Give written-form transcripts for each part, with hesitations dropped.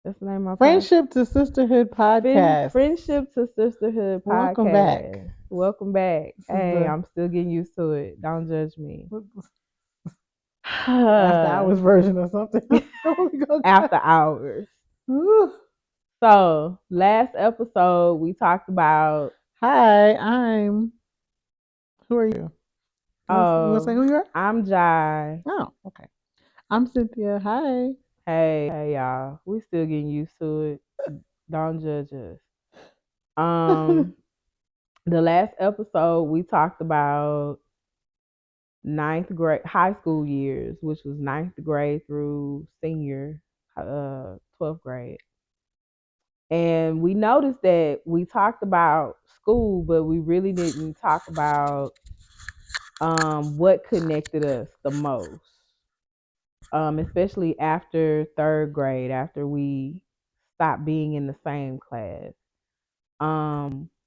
That's the name of my podcast. Friendship to Sisterhood podcast. Friendship to Sisterhood Welcome back. podcast. Welcome back. This is Hey, the I'm still getting used to it. Don't judge me. after hours version or something. After hours. So, last episode we talked about. Hi, I'm. Who are you? You want to say who you are? I'm Jai. Oh, okay. I'm Cynthia. Hi. Hey, y'all. We still getting used to it. Don't judge us. The last episode we talked about ninth grade, high school years, which was ninth grade through senior, 12th grade. And we noticed that we talked about school, but we really didn't talk about what connected us the most, especially after third grade, after we stopped being in the same class.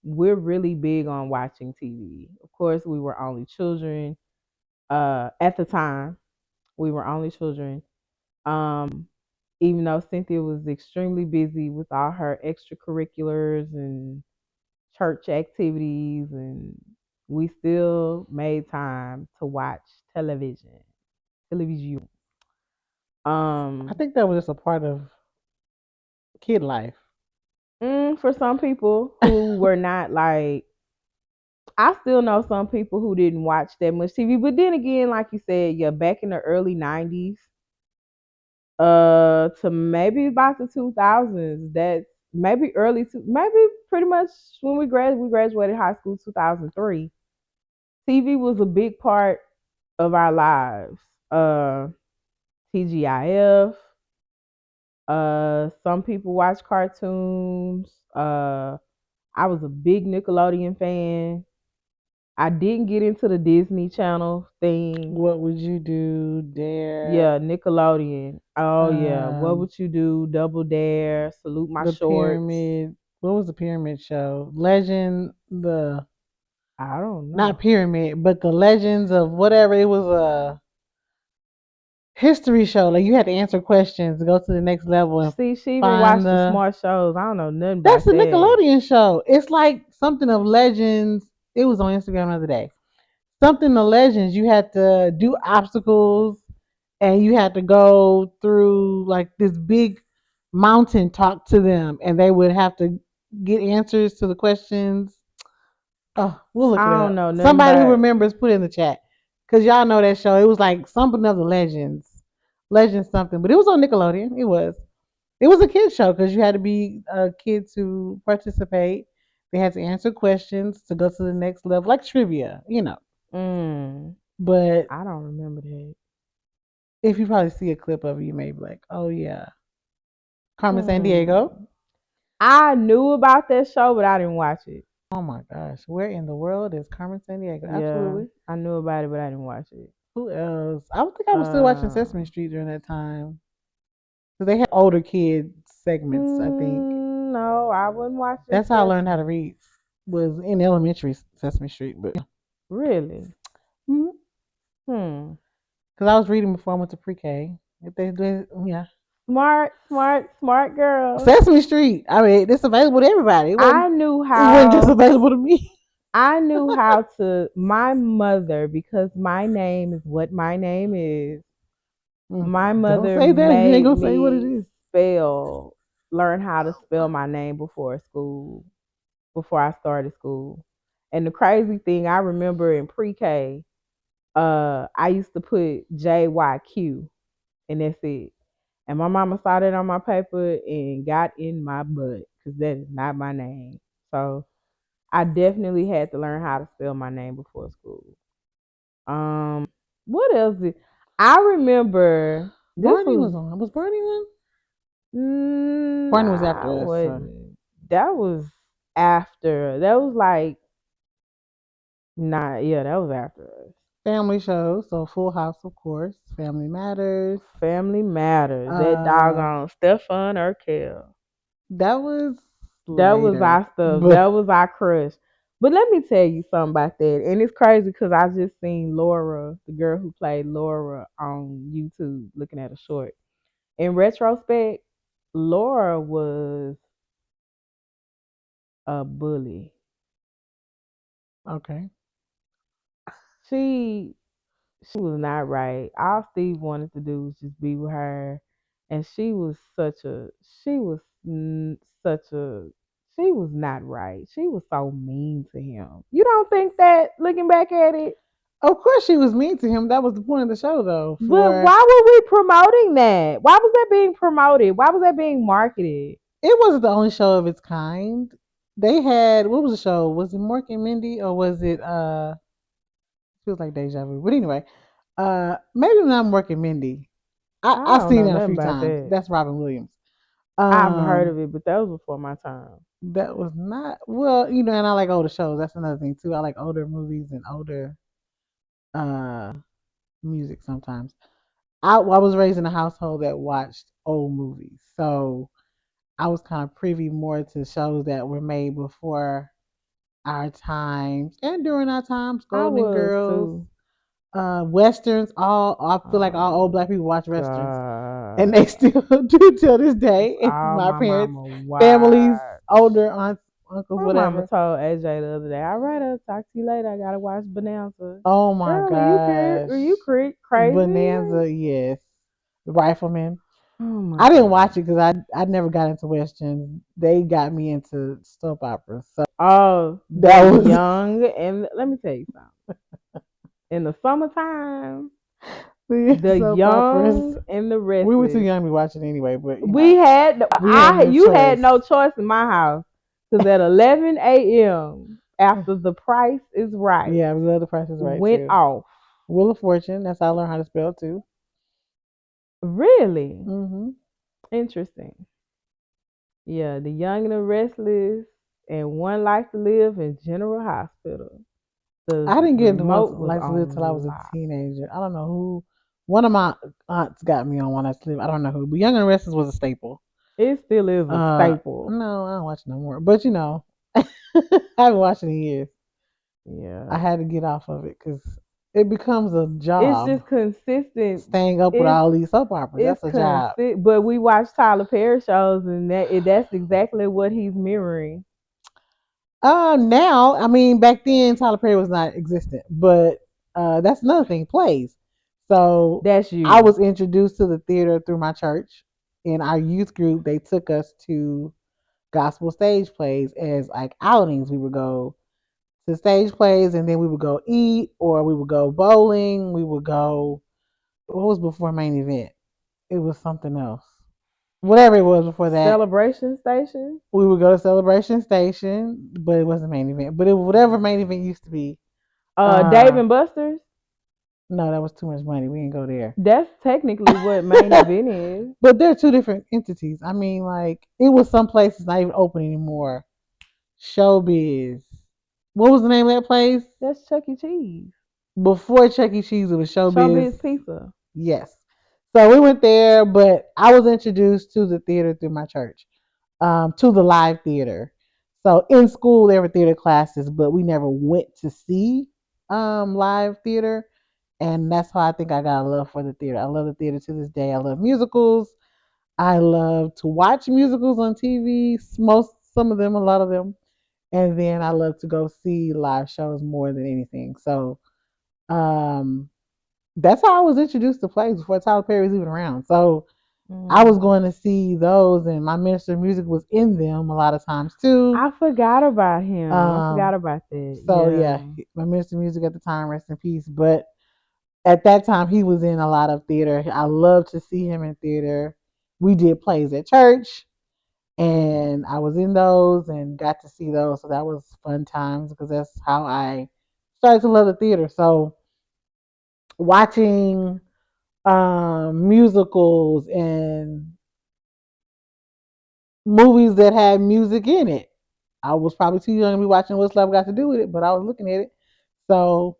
We're really big on watching TV. Of course, we were only children. At the time, we were only children. Um, Even though Cynthia was extremely busy with all her extracurriculars and church activities, and we still made time to watch television. Television. I think that was just a part of kid life. For some people who were not like, I still know some people who didn't watch that much TV. But then again, like you said, yeah, back in the early '90s, to maybe about the 2000s, that's maybe pretty much when we graduated high school 2003. TV was a big part of our lives. TGIF. Some people watch cartoons. I was a big Nickelodeon fan. I didn't get into the Disney Channel thing. What would you do? Dare? Yeah, Nickelodeon. Oh yeah. What would you do? Double Dare. Salute my the shorts. Pyramid. What was the Pyramid show? Legend. I don't know. Not Pyramid, but the Legends of whatever. It was a history show. Like you had to answer questions to go to the next level and See, she even find watched the smart shows. I don't know nothing about That's the that. Nickelodeon show. It's like something of legends. It was on Instagram the other day. Something of legends. You had to do obstacles and you had to go through like this big mountain, talk to them, and they would have to get answers to the questions. Oh, we'll look it I up. don't know nothing Somebody who about. remembers, put it in the chat. Because y'all know that show. It was like something of the legends. Legends something. But it was on Nickelodeon. It was. It was a kid show because you had to be a kid to participate. They had to answer questions to go to the next level, like trivia. But I don't remember that. if you probably see a clip of it, you may be like, "Oh yeah, Carmen Sandiego." I knew about that show, but I didn't watch it. Oh my gosh, where in the world is Carmen Sandiego? Yeah, Absolutely. I knew about it, but I didn't watch it. Who else? I would think I was still watching Sesame Street during that time because they had older kid segments. I think No, I wasn't watching. that's how I learned how to read. Was in elementary Sesame Street, but Really? because I was reading before I went to pre-K. If they do, yeah. Smart girl. Sesame Street. I mean, it's available to everybody. I knew It wasn't just how. available to me. I knew how to. My mother, because my name is what my name is. My Don't mother say that if you ain't made gonna say what it me is. learn how to spell my name before school, before I started school. And the crazy thing, I remember in pre-K, I used to put JYQ, and that's it. And my mama saw that on my paper and got in my butt because that is not my name. So I definitely had to learn how to spell my name before school. What else did I remember? Barney was on. Was Barney on? Barney was after us. That was after. That was like yeah, that was after us. Family shows. So Full House, of course. Family Matters. Family Matters. That doggone Stefan Urkel. That was That was later, our stuff. That was our crush. But let me tell you something about that. And it's crazy because I just seen Laura, the girl who played Laura on YouTube, looking at a short. In retrospect, Laura was a bully. Okay. She was not right. All Steve wanted to do was just be with her, and she was such a she was not right. She was so mean to him. You don't think that looking back at it? Of course, she was mean to him. That was the point of the show, though. But For why were we promoting that? Why was that being promoted? Why was that being marketed? it wasn't the only show of its kind. They had what was the show? Was it Mork and Mindy or was it feels like deja vu. But anyway, maybe not Mork and Mindy. I I've don't seen know that a nothing few about times. that. That's Robin Williams. I've heard Um of it, but that was before my time. that was not well, and I like older shows. That's another thing too. I like older movies and older uh music sometimes. I was raised in a household that watched old movies. So I was kind of privy more to shows that were made before our times and during our times. I Golden was Girls, too. westerns. All I feel like all old Oh black people watch westerns, and they God. still do till this That's day. And all my my parents, mama families, watched. older aunts, uncles, My mama whatever. told AJ the other day, all right, I'll talk to you later. I gotta watch Bonanza. Oh my Girl, gosh, are you crazy? Bonanza, yes, Rifleman. Oh my I didn't watch God. it because I never got into westerns. They got me into soap operas, so Oh, that the was young and let me tell you something. In the summertime, the the soap operas. young and the We were too restless. young to be watching anyway, but we had I no you had choice. no choice in my house because at 11 a.m. after the price is right Yeah, it was The Price is Right went too. off. Wheel of Fortune. That's how I learned how to spell too. Really Hmm. interesting. Yeah, the young and the restless and one life to live in General Hospital. The I didn't get into One remote was Life to Live till I was on a lock. teenager. I don't know who. One of my aunts got me on One Life to Live. I don't know who, but Young and Restless was a staple. It still is a staple. No, I don't watch no more. But I haven't watched it in years. I Yeah. had to get off of it because it becomes a It's job. just consistent. Staying up with It's all these soap operas, it's that's a job. consistent. But we watch Tyler Perry shows, and that's exactly what he's mirroring. Now, I mean, back then Tyler Perry was not existent, but that's another thing. Plays. So That's I you. was introduced to the theater through my church. In our youth group, they took us to gospel stage plays as like outings. We would go to stage plays, and then we would go eat, or we would go bowling. We would go. What was before main event? It was something else. Whatever it was before that, Celebration Station. we would go to Celebration Station, but it wasn't main event. But it whatever main event used to be. Dave Uh, and Buster's. no, that was too much money. We didn't go there. That's technically what main event is. But they're two different entities. I mean, like it was some places not even open anymore. Showbiz. What was the name of that place? That's Chuck E. Cheese. Before Chuck E. Cheese, it was Showbiz. Showbiz Pizza. Yes. So we went there, but I was introduced to the theater through my church, to the live theater. So in school, there were theater classes, but we never went to see live theater. And that's how I think I got a love for the theater. I love the theater to this day. I love musicals. I love to watch musicals on TV, some of them, a lot of them. And then I love to go see live shows more than anything. So um, that's how I was introduced to plays before Tyler Perry was even around. So I was Mm. going to see those, and my minister of music was in them a lot of times too. I forgot about him. I forgot Um, about that. so Yeah. yeah, my minister of music at the time, rest in peace. But at that time, he was in a lot of theater. I love to see him in theater. We did plays at church, and I was in those and got to see those. So that was fun times because that's how I started to love the theater. So watching musicals and movies that had music in it. I was probably too young to be watching What's Love Got to Do with It, but I was looking at it. So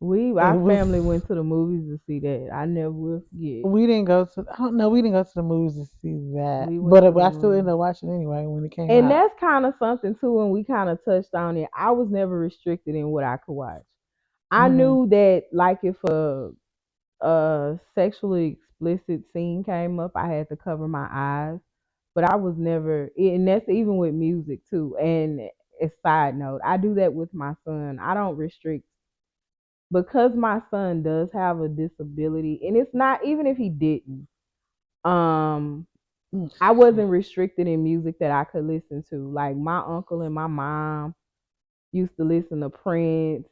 it Our was. family went to the movies to see that. I never will forget. We didn't go to. I don't know. We didn't go to the movies to see that, We went but to the I still ended movies. up watching anyway when it came And out. that's kind of something too, when we kind of touched on it. I was never restricted in what I could watch. I Hmm. knew that, like, if a sexually explicit scene came up, I had to cover my eyes. But I was never, and that's even with music too. And a side note, I do that with my son. I don't restrict because my son does have a disability, and it's not even if he didn't. Um, I Excuse me. wasn't restricted in music that I could listen to. Like my uncle and my mom used to listen to Prince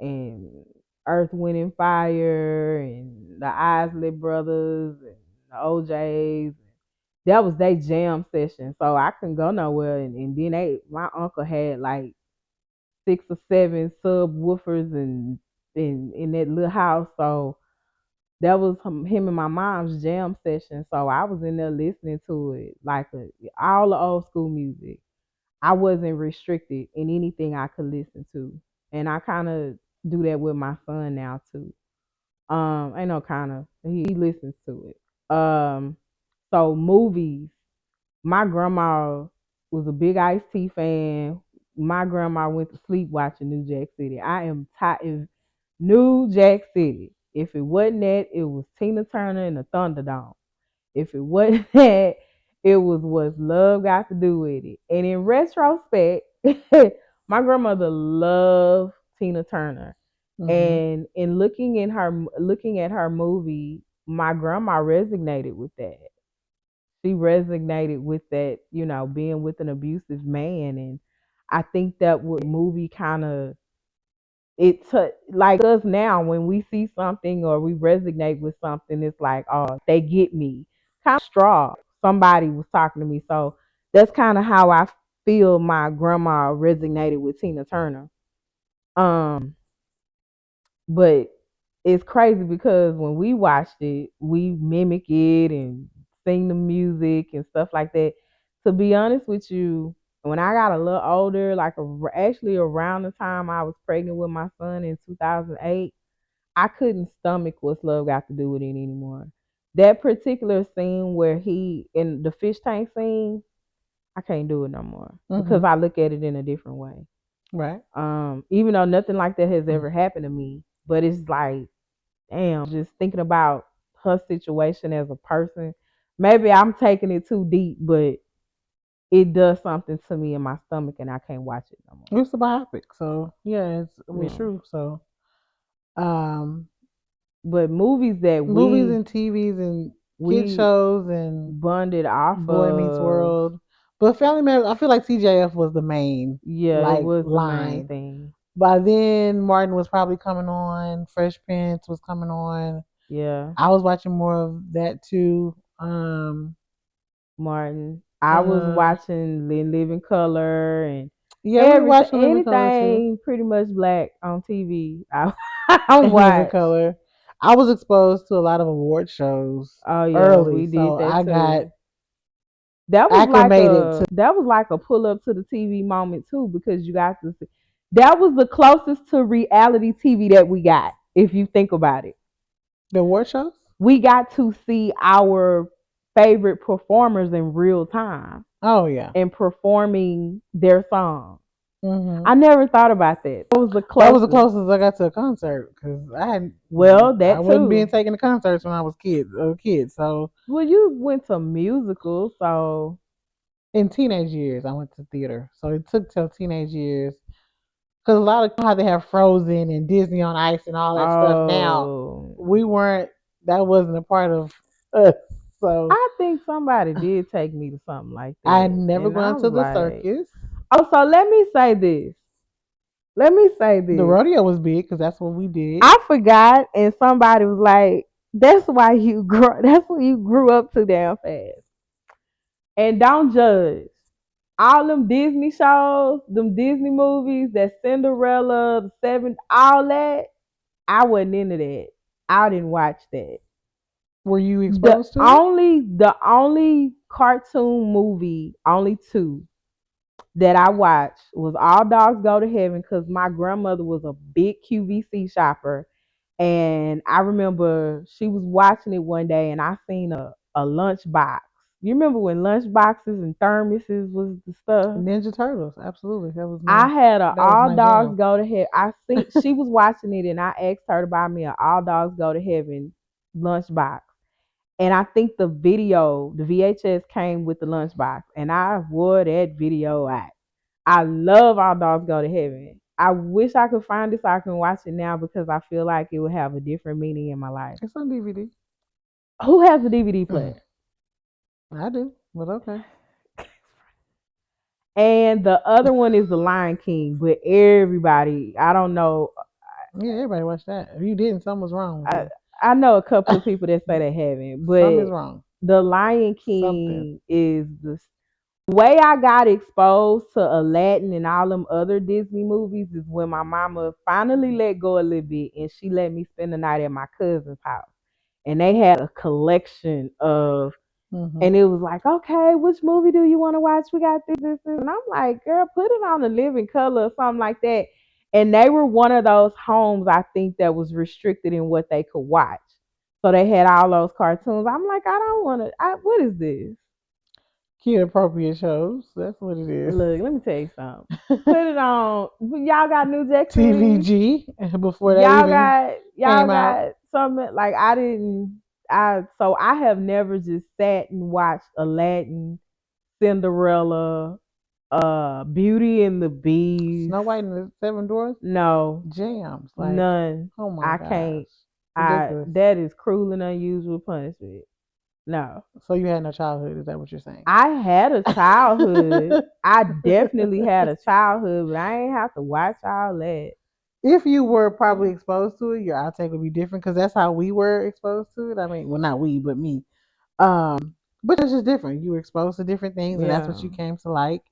and Earth, Wind and Fire and the Isley Brothers and the OJs. That was their jam session. So I couldn't go nowhere. And then my uncle had like 6 or 7 subwoofers in that little house. So that was him and my mom's jam session. So I was in there listening to it like all the old school music. I wasn't restricted in anything I could listen to. And I kind of do that with my son now too. I know kind of he listens to it. So movies. My grandma was a big Ice T fan. My grandma went to sleep watching New Jack City. I am tired. New Jack City. If it wasn't that, it was Tina Turner and the Thunderdome. If it wasn't that, it was what love got to do with it. And in retrospect, my grandmother loved Tina Turner. Mm-hmm. And in looking at her movie, my grandma resonated with that. She resonated with that, being with an abusive man. And I think that what movie kind of it took like us now when we see something or we resonate with something, it's like, oh, they get me. Kind of straw. Somebody was talking to me. So that's kind of how I feel my grandma resonated with Tina Turner. Um, but it's crazy because when we watched it, we mimic it and sing the music and stuff like that. To be honest with you, when I got a little older, like actually around the time I was pregnant with my son in 2008, I couldn't stomach What's Love Got to Do with It anymore. That particular scene where he in the fish tank scene, I can't do it no more because Mm-hmm. I look at it in a different way. Right. Even though nothing like that has ever happened to me, but it's like, damn, just thinking about her situation as a person. Maybe I'm taking it too deep, but it does something to me in my stomach, and I can't watch it no more. It's a biopic, so yeah, it's Yeah. true. So, um, But movies that movies we and TVs and kid we shows and bonded off Boy Meets of, World, but Family Matters. I feel like TGIF was the main yeah, it like was the main line. thing. By then, Martin was probably coming on. Fresh Prince was coming on. Yeah, I was watching more of that too. Martin. I was Uh, watching Living Color and yeah, we everything, watched Living Color too. anything pretty much black on TV. I Living watch. Color. I was exposed to a lot of award shows Oh yeah, early, we did so that I got too. That was like acclimated to a that was like a pull up to the TV moment too because you got to see that was the closest to reality TV that we got. If you think about it, the award shows. we got to see our favorite performers in real time Oh yeah. and performing their songs. Hmm. I never thought about that. That was the That was the closest. closest I got to a concert because Well, I that wasn't being too. taken to concerts when I was a kid. So Well, you went to musicals, so in teenage years, I went to theater. So it took till teenage years because a lot of how they have Frozen and Disney on Ice and all that stuff. Now oh, we weren't. That wasn't a part of us. So I think somebody did take me to something like I had that, never and I gone to was the like, circus. "Oh, so let me say this. Let me say The this. rodeo was big because that's what we did. I forgot, and somebody was like, "That's why you grew. That's why you grew up too damn fast." And don't judge. All them Disney shows, them Disney movies, that Cinderella, the Seven, all that. I wasn't into that. I didn't watch that. Were you The exposed to it? only cartoon movie, only two that I watched was All Dogs Go to Heaven because my grandmother was a big QVC shopper. And I remember she was watching it one day and I seen a lunch box. You remember when lunch boxes and thermoses was the stuff? Ninja Turtles, absolutely. I had a That was All my Dogs jam. Go to Heaven. I see she was watching it and I asked her to buy me a All Dogs Go to Heaven lunch box. And I think the VHS came with the lunchbox, and I wore that video out. I love All Dogs Go to Heaven. I wish I could find it so I can watch it now because I feel like it would have a different meaning in my life. It's on DVD. Who has a DVD player? I do, but okay. And the other one is The Lion King, but everybody, I don't know. Yeah, everybody watch that. If you didn't, something was wrong with I, you. I know a couple of people that say they haven't, Something is but wrong. The Lion Something. King is the way I got exposed to Aladdin and all them other Disney movies is when my mama finally let go a little bit and she let me spend the night at my cousin's house. And they had a collection of, Mm-hmm. and it was like, okay, which movie do you want to watch? We got this. And I'm like, girl, put it on the living color or something like that. And they were one of those homes, I think, that was restricted in what they could watch. So they had all those cartoons. I'm like, I don't want to, what is this? Kid appropriate shows. That's what it is. Look, let me tell you something. Put it on. Y'all got New Jack City. TVG before that even Y'all came out. got something like I didn't. I have never just sat and watched Aladdin, Cinderella, Beauty and the Beast. Snow White and the Seven Dwarfs. No, Jams. Like, none. oh my I gosh. can't. Ridiculous. That is cruel and unusual punishment. No. So you had no childhood, is that what you're saying? I had a childhood. I definitely had a childhood, but I ain't have to watch all that. If you were probably exposed to it, your outtake would be different because that's how we were exposed to it. I mean, well, not we, but me. But it's just different. You were exposed to different things, and that's what Yeah. you came to like.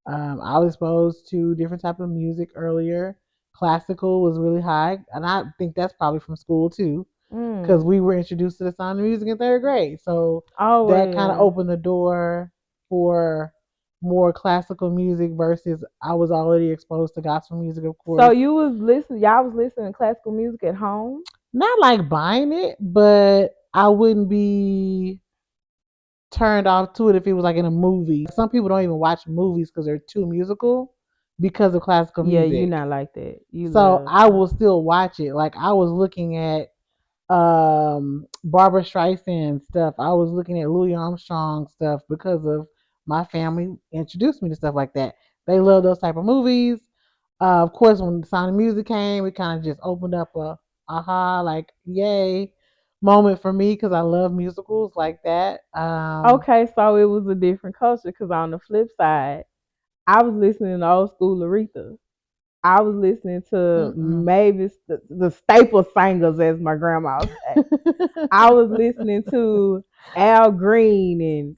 I was exposed to different type of music earlier. Classical was really high, and I think that's probably from school too, because Mm. we were introduced to the sound of music in third grade. So Oh that kind of well. opened the door for more classical music versus I was already exposed to gospel music, of So course. you was listening. Y'all was listening to classical music at home. Not like buying it, but I wouldn't be turned off to it if it was like in a movie. Some people don't even watch movies because they're too musical because of classical Yeah, you music. not like that. You So love I will classical. still watch it. Like I was looking at Barbara Streisand stuff. I was looking at Louis Armstrong stuff because of my family introduced me to stuff like that. They love those type of movies. Of course, when the Sound of Music came, it kind of just opened up a aha, like yay moment for me because I love musicals like that. Okay, so it was a different culture because on the flip side, I was listening to old school Aretha. I was listening to Mm-mm. maybe the staple singers, as my grandma said. I was listening to Al Green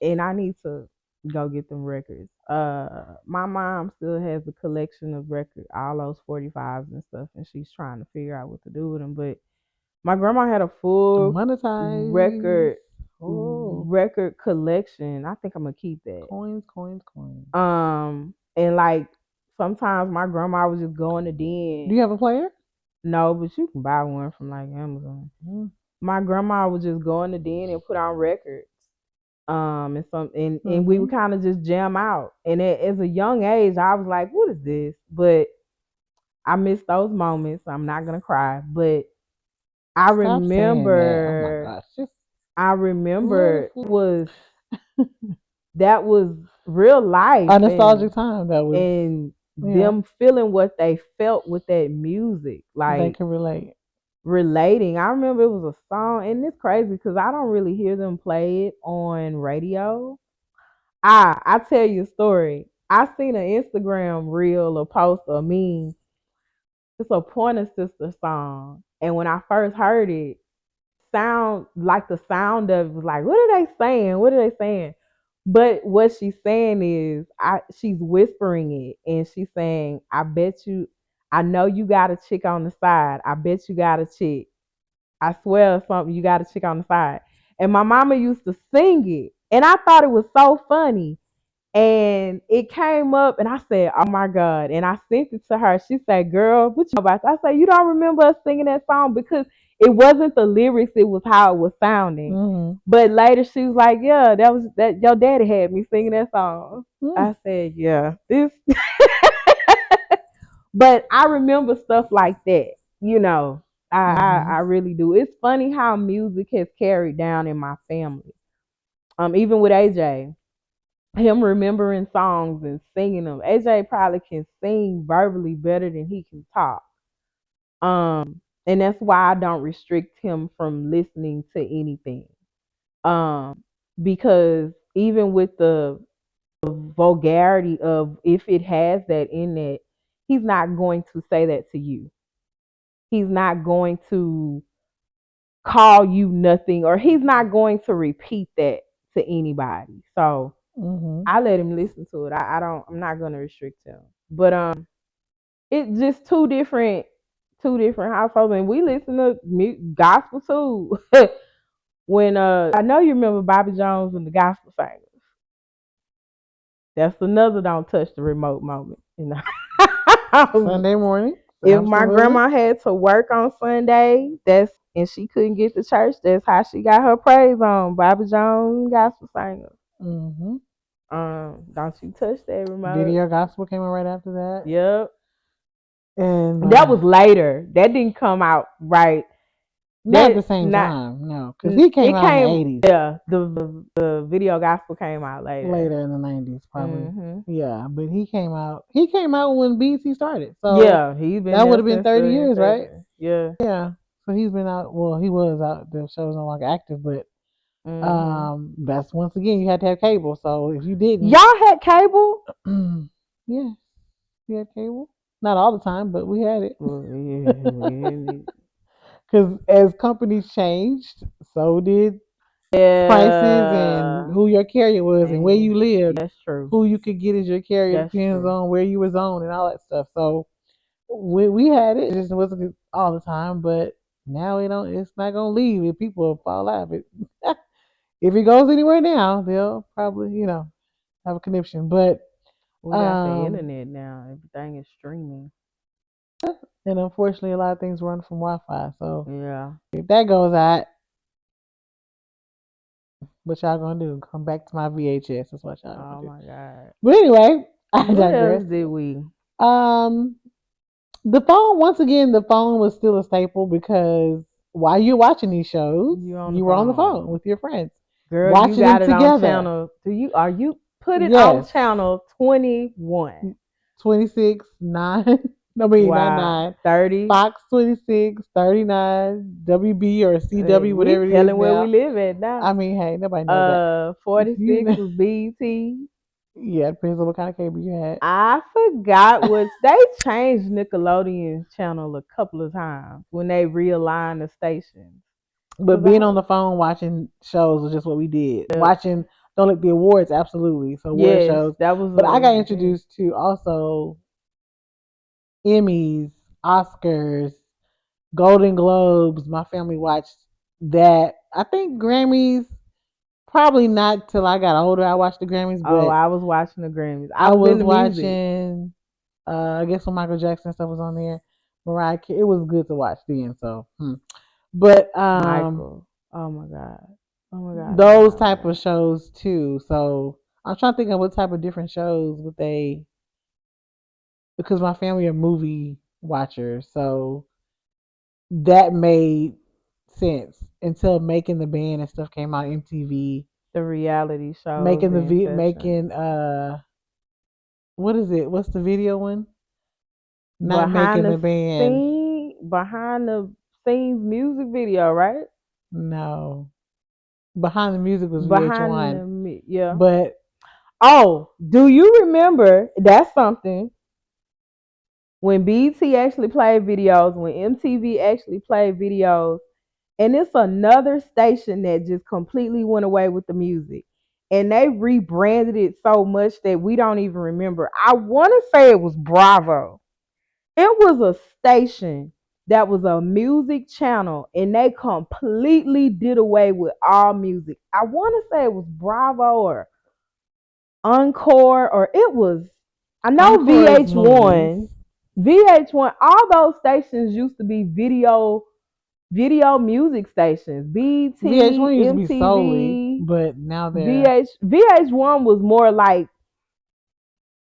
and I need to go get them records. My mom still has a collection of records, all those 45s and stuff, and she's trying to figure out what to do with them. But my grandma had a full Monetize. record Oh, record collection. I think I'm gonna keep that. coins, coins, coins. And like sometimes my grandma would just go in the Do den. you have a player? No, but you can buy one from like Amazon. Mm-hmm. My grandma would just go in the den and put on records. And we would Mm-hmm. kind of just jam out. And as a young age, I was like, "What is this?" But I miss those moments. I'm not gonna cry, but I Stop saying that. Oh my remember, gosh, just I let it remember flow. that was real life, A nostalgic and time that was, and you know, them feeling what they felt with that music, they like could relate. relating. I remember it was a song, and it's crazy because I don't really hear them play it on radio. I tell you a story. I seen an Instagram reel or post or meme. It's a Pointer Sister song, and when I first heard it, sound like the sound of it was like, what are they saying? What are they saying? But what she's saying is, she's whispering it, and she's saying, "I bet you, I know you got a chick on the side. I bet you got a chick. I swear something, you got a chick on the side." And my mama used to sing it, and I thought it was so funny. And it came up, and I said, "Oh my God." And I sent it to her. She said, "Girl, what you know about that?" I said, "You don't remember us singing that song?" Because it wasn't the lyrics, it was how it was sounding. Mm-hmm. But later she was like, "Yeah, that was that your daddy had me singing that song." Mm. I said, "Yeah, this." But I remember stuff like that, you know. I really do. It's funny how music has carried down in my family. Even with AJ, him remembering songs and singing them. AJ probably can sing verbally better than he can talk. And that's why I don't restrict him from listening to anything. Um, because even with the vulgarity of if it has that in it, he's not going to say that to you. He's not going to call you nothing, or he's not going to repeat that to anybody. So I let him listen to it. I don't. I'm not going to restrict him. But it's just two different households, and we listen to gospel too. When I know you remember Bobby Jones and the gospel singers. That's another don't touch the remote moment. You know, Sunday morning, if my absolutely. grandma had to work on Sunday, and she couldn't get to church, that's how she got her praise on. Bobby Jones gospel singers. Mm-hmm. Don't you touch that remote. Video gospel came out right after that, Yep. and That was later. That didn't come out right. not at That the same not time, no, because he came it out in the came, '80s, yeah, the video gospel came out later. later in the '90s, probably. Hmm. Yeah, but he came out. He came out when BT started, so Yeah, he's been that would there have been since 30 the years, right? inception. Yeah. Yeah. So he's been out. Well, he was out. The show's no longer active, but Hmm. that's once again you had to have cable. So if you didn't, Y'all had cable? yeah, we had cable. Not all the time, but we had it. Well, yeah. Because as companies changed, so did prices and Yeah. who your carrier was and where And you lived. that's true. Who you could get as your carrier That's depends true. on where you was on and all that stuff. So we had it. It just wasn't all the time, but now it don't. It's not gonna leave if people fall out of it. If it goes anywhere now, they'll probably have a connection. But We got the um, internet now. Everything is streaming. and unfortunately, a lot of things run from Wi-Fi. So Yeah. if that goes out, what y'all gonna do? Come back to my VHS. That's what y'all gonna Oh do. my God. But anyway, I What else digress. did we? Um, the phone, once again, the phone was still a staple because while you're watching these shows, You on the you were on the phone phone. with your friends, Girl, you watching them got it on together. channel. Are you put it on Yes, channel 21? 26, 9, I mean, not Wow. 9, 30. Fox 26, 39, WB or CW, We whatever it is telling where we now. live at now. I mean, hey, nobody knows that. You 46 know, was BT. yeah, it depends on what kind of cable you had. I forgot which they changed Nickelodeon's channel a couple of times when they realigned the stations. But Cause I being on the phone watching shows was just what we did. yeah, Watching, don't look the awards, absolutely. So award yes, shows. that was But I got yeah. introduced to also Emmys, Oscars, Golden Globes. My family watched that. I think Grammys, probably not till I got older. I watched the Grammys, Oh, but I was watching the Grammys. I I was was into music. watching. I guess when Michael Jackson stuff was on there, Mariah Carey. It was good to watch then. So, but Michael. Oh my God. Oh my God. Oh my those God. Oh my type of God. shows too. So I'm trying to think of what type of different shows would they, because my family are movie watchers, so that made sense until Making the Band and stuff came out MTV. The reality shows, Making the making Inception. what is it? What's the video one? Not Behind Making the the Band. behind the scenes music video, right? No. Behind the Music was Behind VH1. the yeah. But Oh, do you remember? That's something when BT actually played videos, when MTV actually played videos, and it's another station that just completely went away with the music. And they rebranded it so much that we don't even remember. I want to say it was Bravo. It was a station that was a music channel, and they completely did away with all music. I want to say it was Bravo or Encore, or it was, I know Encore is movies. VH1. VH1, all those stations used to be video music stations. BT, VH1 used to be solely, MTV, but now they're, VH1 was more like,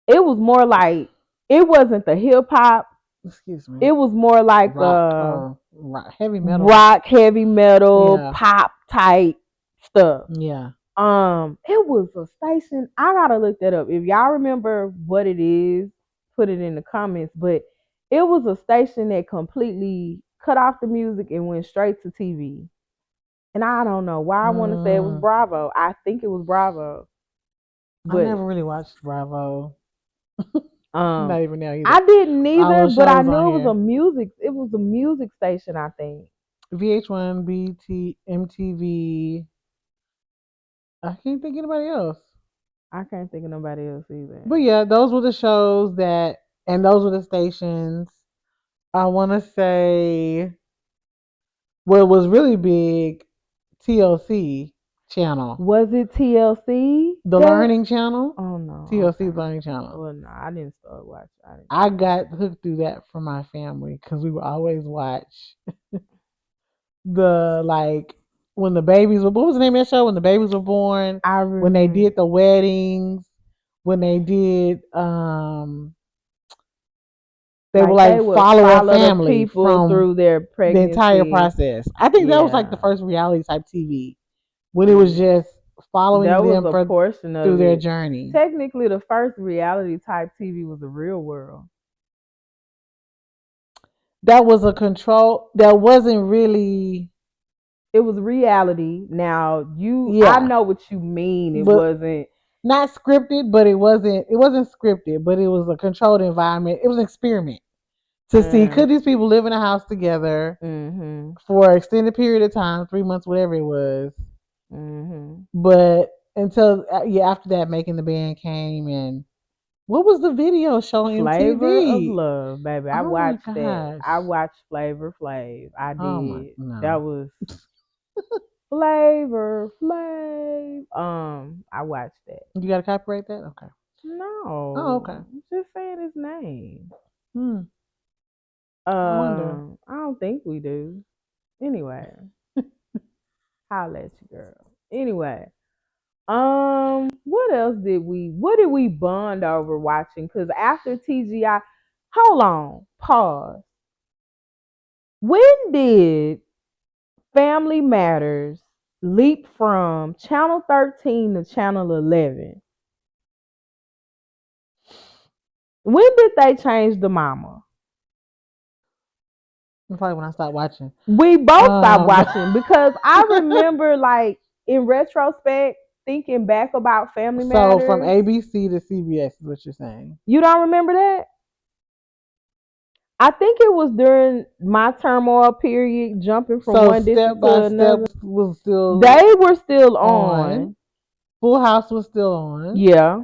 it was more like, it wasn't the hip hop. excuse me, It was more like rock. heavy metal. rock, heavy metal, Yeah. pop type stuff. Yeah. It was a station. I gotta look that up. If y'all remember what it is, put it in the comments. But it was a station that completely cut off the music and went straight to TV. And I don't know why I want to say it was Mm, Bravo. I think it was Bravo. I But never really watched Bravo. um Not even now either. I didn't All either, those but I shows on knew here. it was a music station, I think. VH1, BT, MTV. I can't think of anybody else. I can't think of nobody else But either. yeah, those were the shows that, and those were the stations. I want to say what was really big, TLC channel, Was it TLC? the That Learning Channel, oh no, TLC okay. Learning Channel. Well no, I didn't start watching. I didn't I start got watching. hooked through that from my family because we would always watch the like when the babies were. What was the name of that show? When the babies were born, I when they remember did the weddings, when they did they would like they like would follow a follow the family people from through their the entire pregnancy. process. I think that was like the Yeah. first reality type TV when it was Yeah. just That following was them a for portion through of their it. journey. Technically the first reality type TV was the real world. That was a control. That wasn't really. It was reality. Now you I Yeah, know what you mean. It but wasn't not scripted. But it wasn't. It wasn't scripted. But it was a controlled environment. It was an experiment to see mm, could these people live in a house together mm-hmm. for an extended period of time, 3 months, whatever it was. Mm-hmm. But until yeah, after that, making the band came and what was the video show on Flavor of MTV? Love, baby. I Oh my watched that. gosh. I watched Flavor Flav. I Oh my did. That no. was Flavor Flav. I watched that. You gotta copyright that? Okay. Oh, okay. No, I'm just saying his name. Hmm. I wonder. I don't think we do. Anyway, holla at you, girl. Anyway, what did we bond over watching? Cause after TGI, hold on, pause. When did Family Matters leap from Channel 13 to Channel 11? When did they change the mama? Probably when I start watching. We both stopped Um watching because I remember, like, in retrospect, thinking back about Family so from Matters. ABC to CBS is what you're saying. You don't remember that? I think it was during my turmoil period, jumping from So one Step district by to Step another. was still They were still on. on. Full House was still on. Yeah.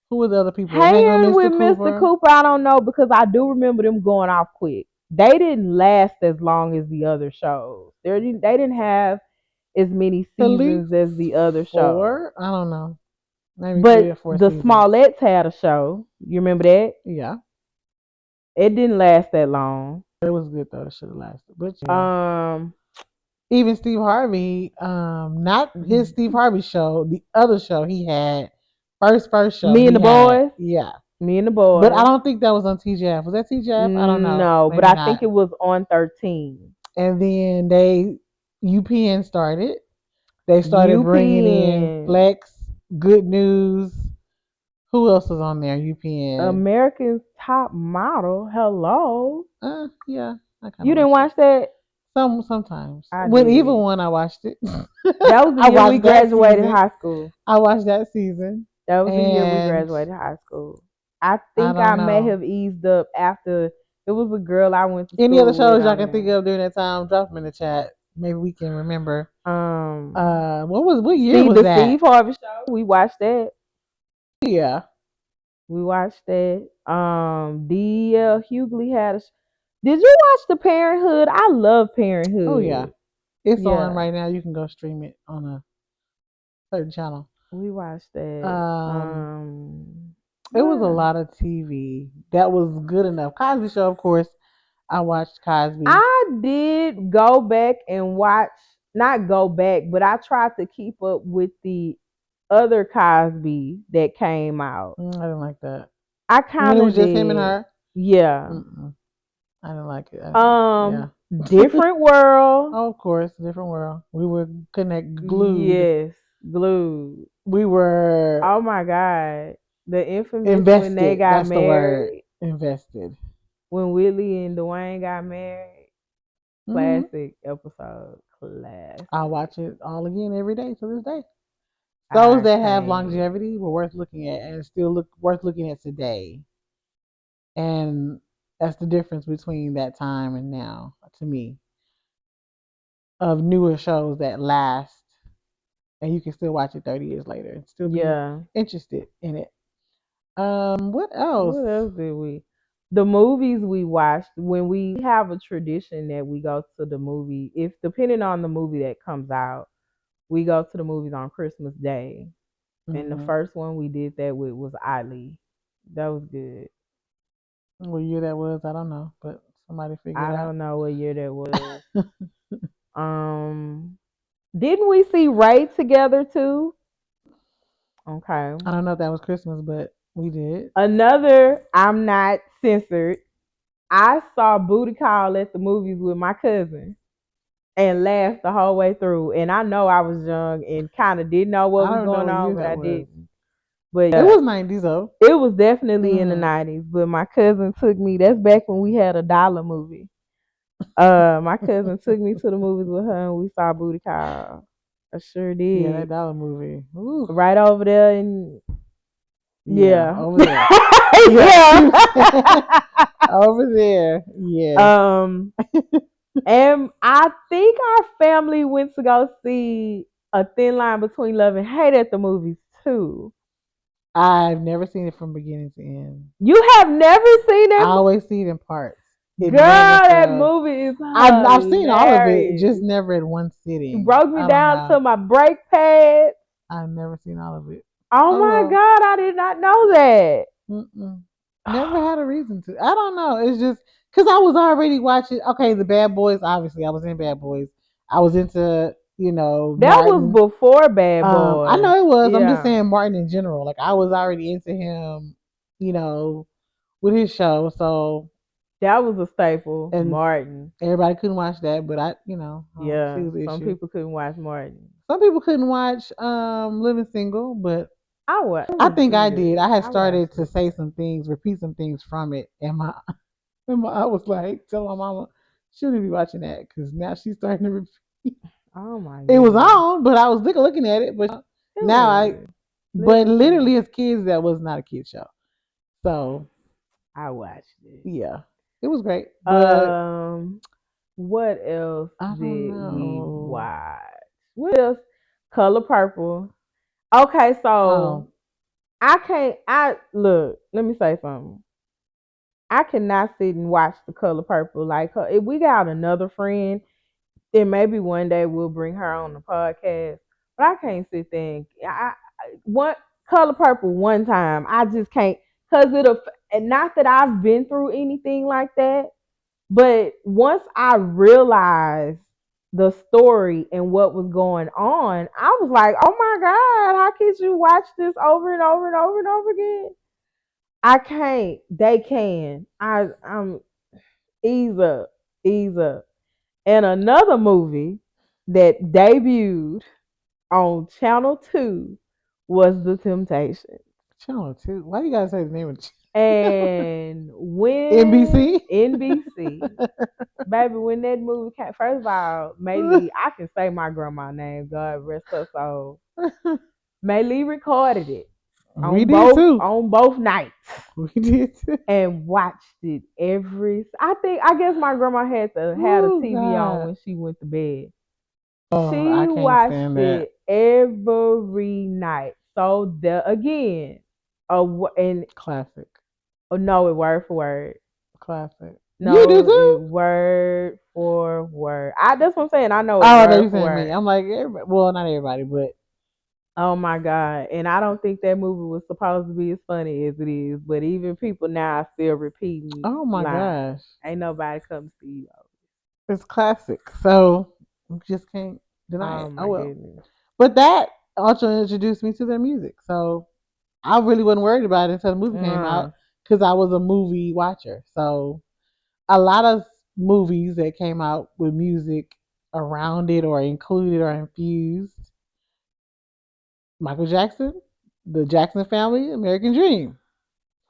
Who were the other people? Hanging with Hanging Mr. with Mr. Cooper. Cooper, I don't know because I do remember them going off quick. They didn't last as long as the other shows. They didn't have as many At least seasons as the other shows. 4. I don't know. Maybe 3 or 4 But the seasons. Smollets had a show. You remember that? Yeah. It didn't last that long. It was good though. It should have lasted. But yeah. Um, Even Steve Harvey, not his Steve Harvey show, the other show he had, first show Me and he the had, boys. yeah. Me and the But I boys. don't think that was on TGIF. Was that TGIF? I don't know. No, but Maybe I think not. it was on 13. And then UPN started. They started bringing in UPN, Flex, Good News. Who else was on there? UPN. America's Top Model. Hello. Yeah, I kind You of didn't watched it. watch that? Sometimes I when Evil did. One, I watched it. That was the I year we watched that graduated season. high school. I watched that season, That was the year we and graduated high school. I I think don't I may know have eased up after it was a girl I went to any other school with shows y'all on can think there. of during that time. Drop them in the chat. Maybe we can remember. Um, What year was The that? Steve Harvey Show. We watched that. Yeah. We watched that. D.L. Hughley had a. Did you watch the Parenthood? I love Oh yeah. Parenthood. It's on Yeah, right now. You can go stream it on a certain channel. we watched that. Um, it was a What? lot of TV that was good enough. Cosby Show, of course. I watched Cosby. I did go back and watch, not go back, but I tried to keep up with the other Cosby that came out. I didn't like that. I When kind it was of just him and did. her. Yeah. Mm-mm. I didn't like it. Um, Yeah. Different world. Oh, of course, different world. We were glued. Yes, glued. We were Oh my God. The infamous when they invested. got That's the word. married, Invested. when Whitley and Dwayne got married. Hmm. Classic episode. Classic. I'll watch it all again every day to this day. Those I that have can't. longevity were worth looking at and still look worth looking at today. And that's the difference between that time and now, to me, of newer shows that last and you can still watch it 30 years later and still be Yeah. interested in it. What else? What else did we? The movies we watched, when we have a tradition that we go to the movie, if depending on the movie that comes out, we go to the movies on Christmas Day. And the Hmm. first one we did that with was Isley. That was good. What year that was, I don't know, but somebody figure it I out. don't know what year that was. Um, didn't we see Ray together too? Okay. I don't know if that was Christmas, but we did. Another, I'm not censored. I saw Booty Call at the movies with my cousin and laughed the whole way through. And I know I was young and kind of didn't know what I was don't know going what on, year but that I was. didn't. But It yeah, was 90s though. it was definitely in the Mm. 90s. But my cousin took me, that's back when we had a dollar movie. My cousin took me to the movies with her and we saw Booty Call. I sure Yeah, that did. dollar movie. Ooh. Right over there and Yeah, yeah. over there. Yeah. yeah. Over there. Yes. um and I think our family went to go see A Thin Line Between Love and Hate at the movies too. I've never seen it from beginning to end. You have never seen I that? always see it in parts. It Girl, never that fails. movie is I've seen all of it, just hilarious. never in one You sitting. broke me I don't down know. to my brake pad. I've never seen all of it. Oh Oh my well. God, I did not know that. Mm-mm. Never had a reason to. I don't know. It's just because I was already watching. Okay, the Bad Boys. Obviously, I was in Bad Boys. I was into That was Martin. before Bad I Boys. know it was. I'm just Yeah, saying Martin in general. Like I was already into him. You know, with his show. So that was a staple. and Martin. everybody couldn't watch that, but I don't see Yeah, the some issue. people couldn't watch Martin. Some people couldn't watch Living Single, but It I was think pretty I did. good. I had I watched started to it. say some things, repeat some things from it, and I was like, tell my mama she shouldn't be watching that because now she's starting to repeat. Oh my It was goodness, on, but I was looking at it. But it now was but Living literally Single. as kids, that was not a kid show. So I watched it. yeah, it was great. But Um, what else I don't did we know. watch? What else? Color Purple. Okay, Oh, so I can't. I look. Let me say something. I cannot sit and watch The Color Purple like her. If we got another friend, then maybe one day we'll bring her on the podcast. But I can't sit there and one Color Purple one time. I just can't because it'll. And not that I've been through anything like that, but once I realized the story and what was going on, I was like, oh my God, how could you watch this over and over and over and over again? I can't. They can. I'm ease up, ease up. And another movie that debuted on Channel 2 was The Temptation. Channel 2. Why you gotta say the name of And when NBC? NBC, baby, when that movie came, first of all, Maylee, I can say my grandma name, God rest her soul. Maylee recorded it We did too. on both nights We did too. and watched it I guess my grandma had a Oh TV on God. when she went to bed. Oh, I She can't watched stand that. it every night. So the again, and Classic. oh no, it word for word. Classic. You do No, it too? word for word. That's what I'm saying. I know it Oh, no, word you for saying me. word. I'm like, everybody, well, not everybody, but Oh my God. And I don't think that movie was supposed to be as funny as it is. But even people now are still repeating oh my lines. gosh. Ain't nobody come to see you. It's classic. So you just can't deny Oh it. Oh my well. goodness. But that also introduced me to their music. So I really wasn't worried about it until the movie came out Uh, because I was a movie watcher. So a lot of movies that came out with music around it or included or infused. Michael Jackson, the Jackson Family, American Dream.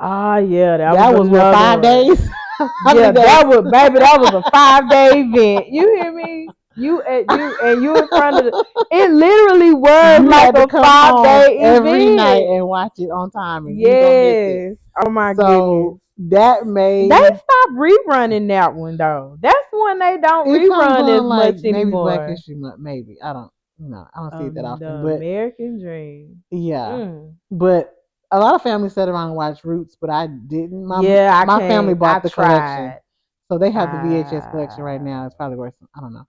Ah, yeah, that was That was what, another 5 days? one. How Yeah, many days? that was baby. That was a 5-day event. You hear me? You in front of the. It literally was You like had to a come five home day every night event. and watch it on time, and you was gonna miss it. Yes. Oh my goodness. So that They made stopped rerunning that one though. That's one they don't it comes rerun on as much like maybe Black anymore. History Month, maybe. I don't, I don't see it that often, The but American Dream. yeah. Mm. But a lot of families sat around and watched Roots, but I didn't. Yeah, I My family can't. I bought the collection, tried. so they have the VHS collection right I now. It's probably worth, I don't know,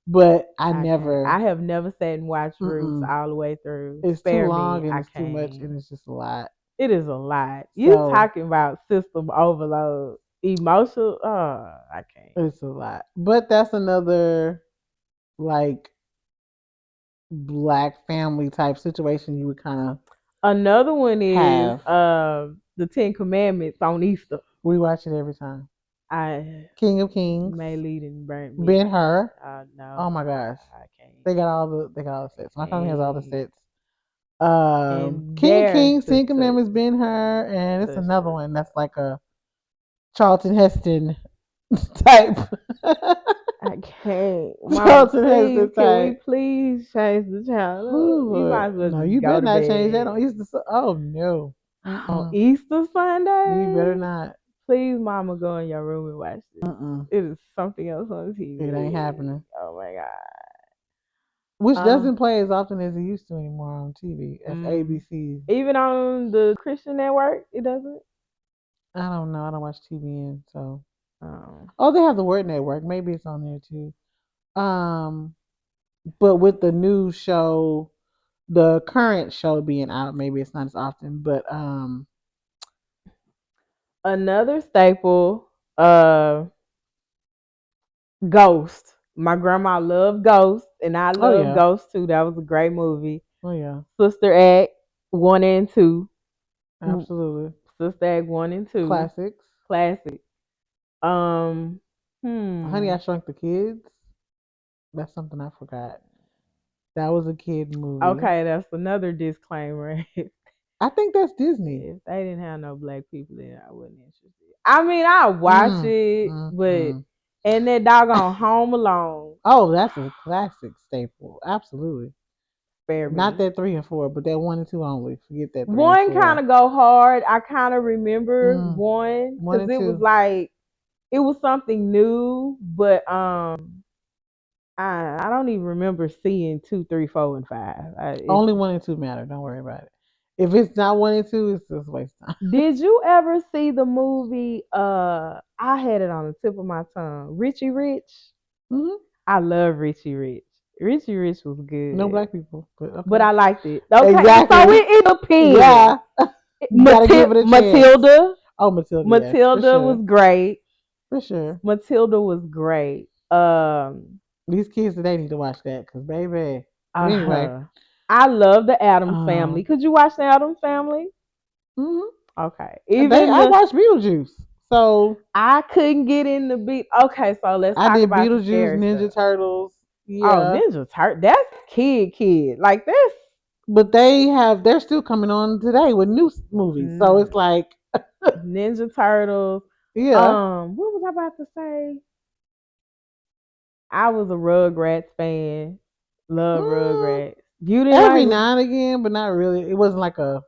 but I I can't. never. I have never sat and watched Roots Mm-mm. all the way through. It's too Spare me. long and I it's too much can't. and it's just a lot. It is a lot. You So talking about system overload, emotional? I can't. it's a lot. But that's another like black family type situation you would kind of Another one is have. the Ten Commandments on Easter. We watch it every time. I King of Kings, May lead and burnt Ben midnight. Hur. No, Oh my gosh, I can't. they got all the I sets. My family has all the can't. sets. And King of there Kings, to Ten Commandments, Ben Hur, and it's touch another the one that's like a Charlton Heston type. I can't. Mama, Charlton please, Heston can we type. please change the channel? You Ooh, might as well no, just you go better to not change that bed. on Easter. Oh no. On Mm-mm. Easter You better Sunday, not. please, Mama, go in your room and watch this. Mm-mm. It is something else on It ain't TV. happening. Oh my Which god. doesn't play as often as it used to anymore on TV as Mm. ABC. Even on the Christian network, it doesn't. I don't know. I don't watch TVN, so. Oh. Oh, they have the Word Network. Maybe it's on there too. Um, but with the new show, the current show being out, maybe it's not as often. But Another staple, Ghost. My grandma loved Ghost, and I oh love yeah, Ghost too. That was a great movie. oh yeah, Sister Act 1 and 2. absolutely Sister Act 1 and 2. classics. Classic. Um, Honey, hmm. I Shrunk the Kids. That's something I forgot. That was a kid movie. Okay, that's another disclaimer. I think that's Disney. If they didn't have no black people in it, I wasn't interested. I mean, I watch Mm, it, mm, but mm. and that doggone Home Alone, Oh, that's a classic staple. Absolutely. spare Not me. that 3 and 4, but that 1 and 2 only. Forget that three and One kind four. of go hard. I kind of remember Mm, one one because and it was two. like it was something new, but I don't even remember seeing 2, 3, 4, and 5. Only 1 and 2 matter. Don't worry about it. If it's not 1 and 2, it's just waste time. Did you ever see the movie? I had it on the tip of my tongue. Richie Rich. Hmm. I love Richie Rich. Richie Rich was No good, black people, but but okay. I liked it. Okay, so Exactly. it depends. Yeah. You got to give it a chance. Matilda. Oh, Matilda, yes, for Matilda was sure. great. For sure. Matilda was great. These kids today need to watch that because, baby. But anyway, Uh, I love the Addams family. um, Could you watch the Addams family? mhm. Okay. I watched Beetlejuice. So I couldn't get in the beat. Okay, so let's I talk did about the Beetlejuice, scary Ninja stuff. Turtles. Oh, Yeah. Ninja Turtle. That's kid. Like this. But they're still coming on today with new movies. So it's like, Ninja Turtles. yeah. What was I about to say? I was a Rugrats fan. Love Mm, Rugrats. You didn't every like now and again, but not really. It wasn't like a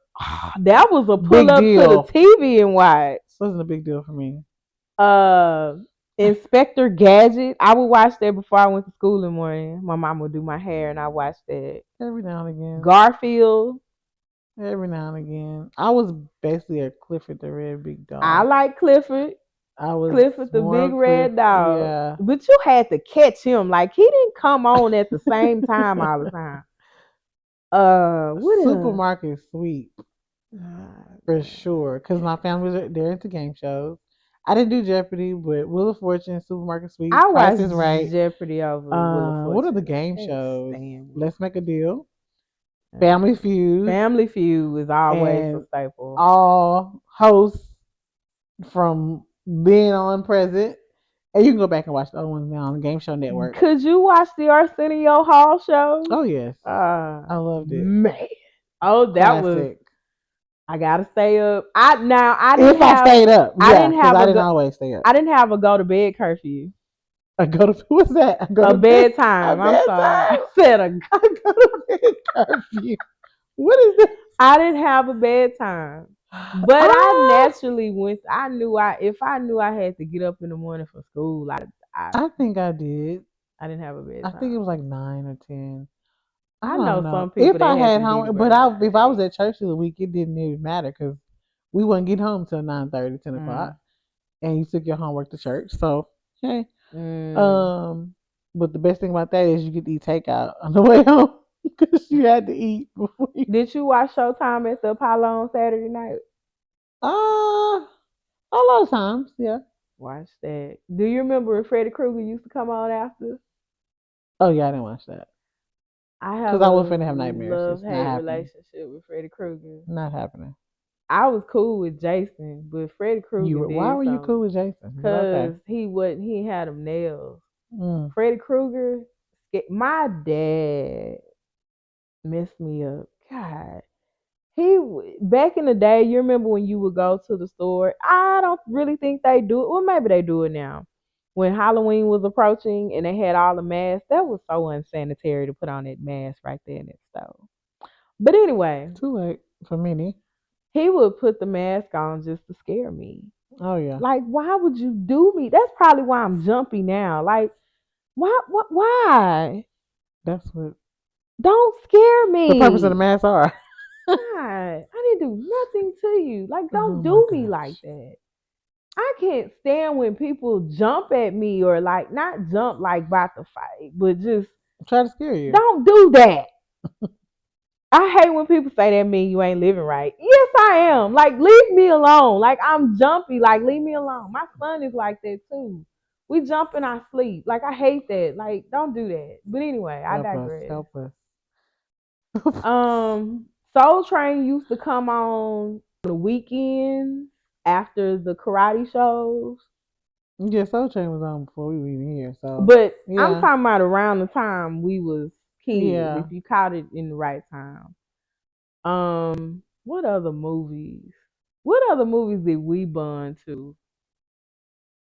that was a pull big up to the deal. TV and watch. Wasn't a big deal for me. Uh Inspector Gadget. I would watch that before I went to school in the morning. My mom would do my hair and I watched that. Every now and again. Garfield. Every now and again. I was basically a Clifford the Red Big I Dog. like Clifford. I was Clifford the more big of Cliff. red dog. Yeah. But you had to catch him. Like he didn't come on at the same time all the time. What else? Supermarket Sweep for sure. Because my family, they're into game shows. I didn't do Jeopardy, but Wheel of Fortune, Supermarket Sweep, I Price watched is Right. Jeopardy over Wheel of What are the Fortune. I game can't shows? stand Wheel of Let's Make a Deal, Fortune. Family Feud, Family Feud is always a and staple. all hosts from being on present. And you can go back and watch the other ones now on the Game Show Network. Could you watch the Arsenio Hall show? Oh yes, I loved it. Man. Oh, that was. Classic. I gotta stay up. I didn't If I have. stayed up, I yeah, didn't because have I a didn't go. always stay up. I didn't have a go to bed curfew. I go to what's that? I go A to bed. A bedtime. I'm sorry. I bedtime. said a. I go to bed curfew. What is this? I didn't have a bedtime, but I Ah, naturally went. I knew I if I knew I had to get up in the morning for school, I, I think I did. I didn't have a I think it was bedtime. like 9 or 10. I I don't know know some people if that I had had to be to home, work but at if I was 8. at church for the week, it didn't even matter because we wouldn't get home till 9:30, 10 o'clock, Mm, and you took your homework to church. So okay, mm. um, but the best thing about that is you get to eat takeout on the way home because you had to eat before you. Did you watch Showtime at the Apollo on Saturday night? Uh, a lot of times, yeah. Watch that. Do you remember when Freddy Krueger used to come on after? Oh yeah, I didn't watch that I have because I a was finna have nightmares. love It's not hate happening. relationship with Freddy Krueger. Not happening. I was cool with Jason, but Freddy You Krueger were, why did were you cool something with Jason? But okay. because he wasn't. He had them nails. Mm. Freddy Krueger. My dad messed me up. God, back in the day. You remember when you would go to the store? I don't really think they do it. Well, maybe they do it now. When Halloween was approaching and they had all the masks, that was so unsanitary to put on that mask right there in that store. But anyway, Too late for many. he would put the mask on just to scare me. Oh yeah, Like, why would you do me? That's probably why I'm jumpy now. Like, why? What? Why? that's what Don't scare the purpose of the me. masks are. God, I didn't do nothing to you. Like, Oh don't my do me like gosh. that. I can't stand when people jump at me or like not jump like about to fight, but just Try to scare you. don't do that. I hate when people say that mean you ain't living right. Yes, I am. Like, leave me alone. Like, I'm jumpy. Like, leave me alone. My son is like that too. We jump in our sleep. Like, I hate that. Like, don't do that. But anyway, I Help us. digress. Help us. Um, Soul Train used to come on the weekends after the karate shows. Yeah, Soul Train was on before we were even here. So But I'm yeah, talking about around the time we was kids, yeah. if you caught it in the right time. What other movies? What other movies did we bond to?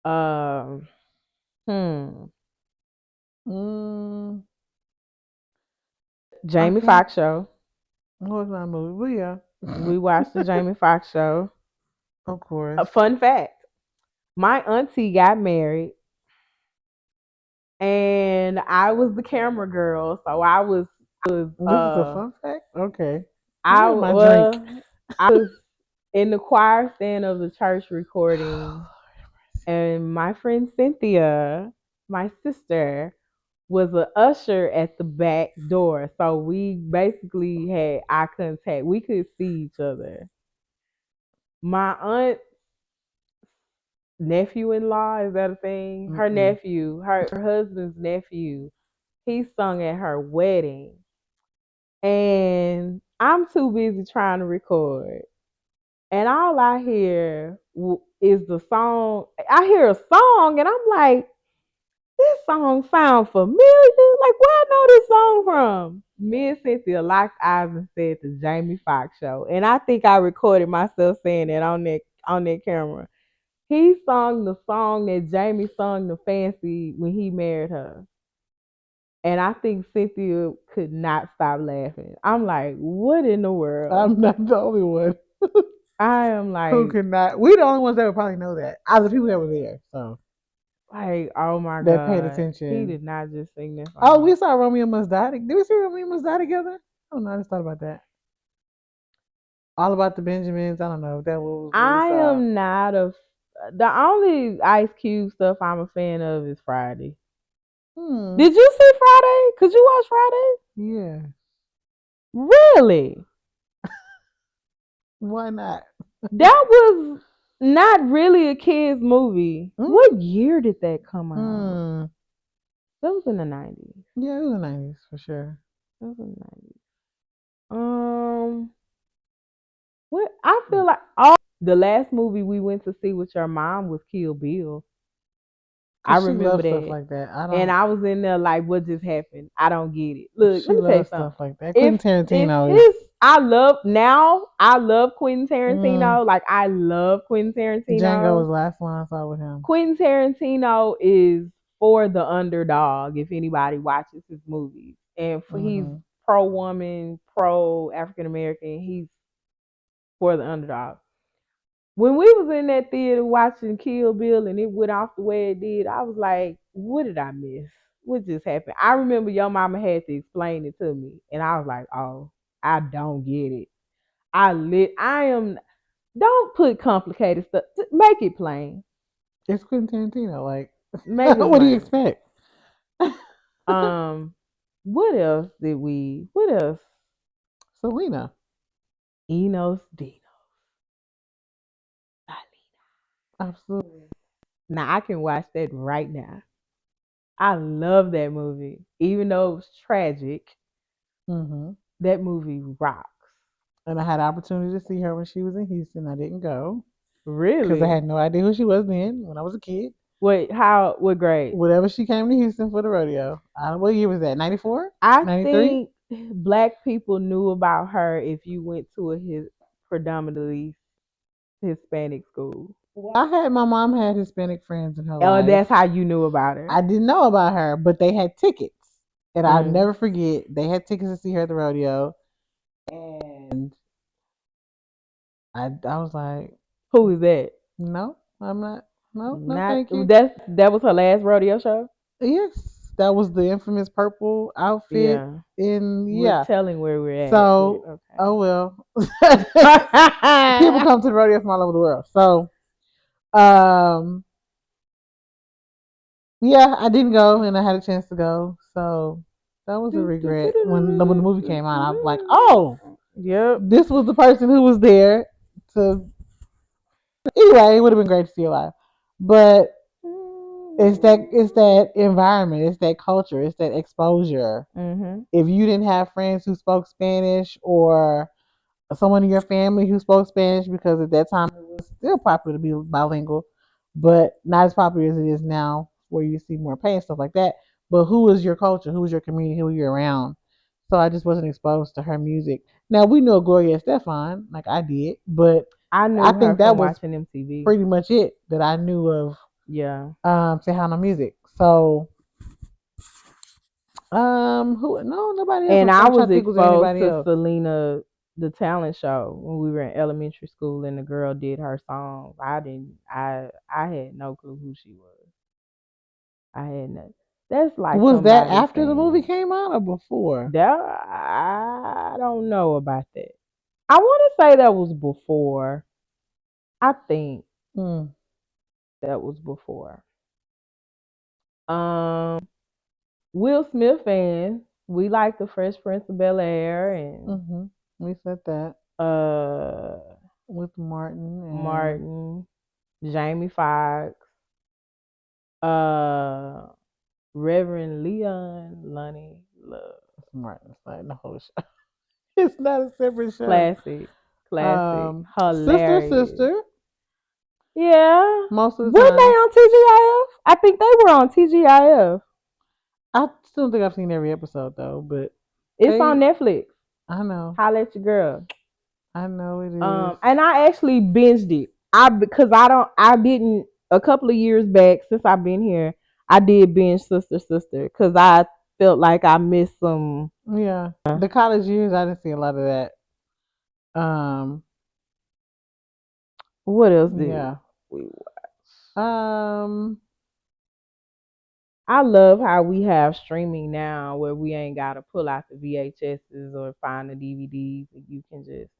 Um, hmm. Mm, I Jamie can't. Foxx show. No, it's not a movie, but yeah, We watched the Jamie Foxx show. of A course. fun fact: my auntie got married, and I was the camera girl. So This is a fun fact. Okay, let me I get my drink. well, I was in the choir stand of the church recording, and my friend Cynthia, my sister, was a usher at the back door. So we basically had eye contact. We could see each other. My aunt nephew in law, is that a thing? Her Mm-mm. nephew, her husband's nephew, he sung at her wedding. And I'm too busy trying to record. And all I hear is the song. I hear a song, and I'm like, this song sounds familiar. Like, where I know this song from? Me and Cynthia locked eyes and said the Jamie Foxx show. And I think I recorded myself saying that on that camera. He sung the song that Jamie sung to Fancy when he married her. And I think Cynthia could not stop laughing. I'm like, what in the world? I'm not the only one I am who like, could not. We the only ones that would probably know that. Other people that were there, so oh my that paid God. He attention. did not just sing that Oh, song. we saw Romeo Must Die. Did we see Romeo Must Die together? Oh no, I just thought about that. All about the Benjamins. I don't know. That was what we I saw. am not a the only Ice Cube stuff I'm a fan of is Friday. Hmm. Did you see Friday? Could you watch Friday? Yeah. Really? Why not? That was not really a kids movie. Hmm. What year did that come out? Hmm. That was in the 90s. Yeah, it was the 90s for sure. That was in the 90s. What I feel like the last movie we went to see with your mom was Kill Bill. I Cause she remember loves stuff that. like that. I And don't. I was in there like, what just happened? I don't get it. Look, She let me tell you loves something. stuff like that. If Quentin if Tarantino is. his I love Quentin Mm, Tarantino. Like I love Quentin Django was Tarantino. the last one I saw with him. Quentin Tarantino is for the underdog if anybody watches his movies. And he's Hmm. pro woman, pro African American. He's for the underdog. When we was in that theater watching Kill Bill and it went off the way it did, I was like, what did I miss? What just happened? I remember your mama had to explain it to me. And I was like, oh, I don't get it. I am don't put complicated stuff. Make it plain. It's Quentin Tarantino. Like, Make it what do you plain. expect? Um, what else did we? What else? Selena. Enos Dino. Absolutely. Now I can watch that right now. I love that movie, even though it was tragic. Hmm. That movie rocks. And I had the opportunity to see her when she was in Houston. I didn't go because I Really? had no idea who she was then when I was a kid. Wait, how? What grade? Whenever she came to Houston for the rodeo, what year was that? 94? I 93? think black people knew about her if you went to a his predominantly Hispanic school. Well, I had my mom had Hispanic friends in her Oh, life. that's how you knew about her. I didn't know about her, but they had tickets. And I'll Mm. never forget, they had tickets to see her at the rodeo. And I was like, Who is that? no, I'm not. No, no, Not thank you. that was her last rodeo show. Yes, that was the infamous purple outfit. Yeah, And we're yeah. telling where we're at, but So, oh well. People okay. come to the rodeo from all over the world. So, um, yeah, I didn't go and I had a chance to go. So that was a regret. When the movie came out, I was like, oh, Yep. this was the person who was there to anyway, it would have been great to see you live. But it's that environment, it's that culture, it's that exposure. Mhm. If you didn't have friends who spoke Spanish or someone in your family who spoke Spanish, because at that time it was still popular to be bilingual, but not as popular as it is now, where you see more pay and stuff like that. But who was your culture? Who was your community? Who were you around? So I just wasn't exposed to her music. Now we know Gloria Estefan, like I did, but I I knew her think that from was watching MTV. pretty much it that I knew of Yeah. Tejano music. So who? No, nobody else. And I'm I trying was to think. Was there exposed anybody to else? Selena, the talent show, when we were in elementary school, and the girl did her song. I didn't. I had no clue who she was. I had no. That's like Was that somebody after the movie saying came out or before? that. I don't know about that. I want to say that was before. I think Hmm. that was before. Um, Will Smith fans. We like the Fresh Prince of Bel Air and Mm-hmm. We said that uh with Martin and Martin, Jamie Foxx, uh Reverend Leon, Lonnie Love. Martin's like the whole show. It's not a separate show. Classic, classic, Sister, hilarious. sister. Yeah. Most of the Weren't they time, on TGIF? I think they were on TGIF. I still don't think I've seen every episode though. But It's on they, Netflix. I know, Holla at your girl. I know it is. And I actually binged it. I didn't a couple of years back since I've been here. I did binge Sister Sister because I felt like I missed some. Yeah, the college years, I didn't see a lot of that. Um, What else did yeah. we? Um, I love how we have streaming now, where we ain't gotta pull out the VHSs or find the DVDs, and you can just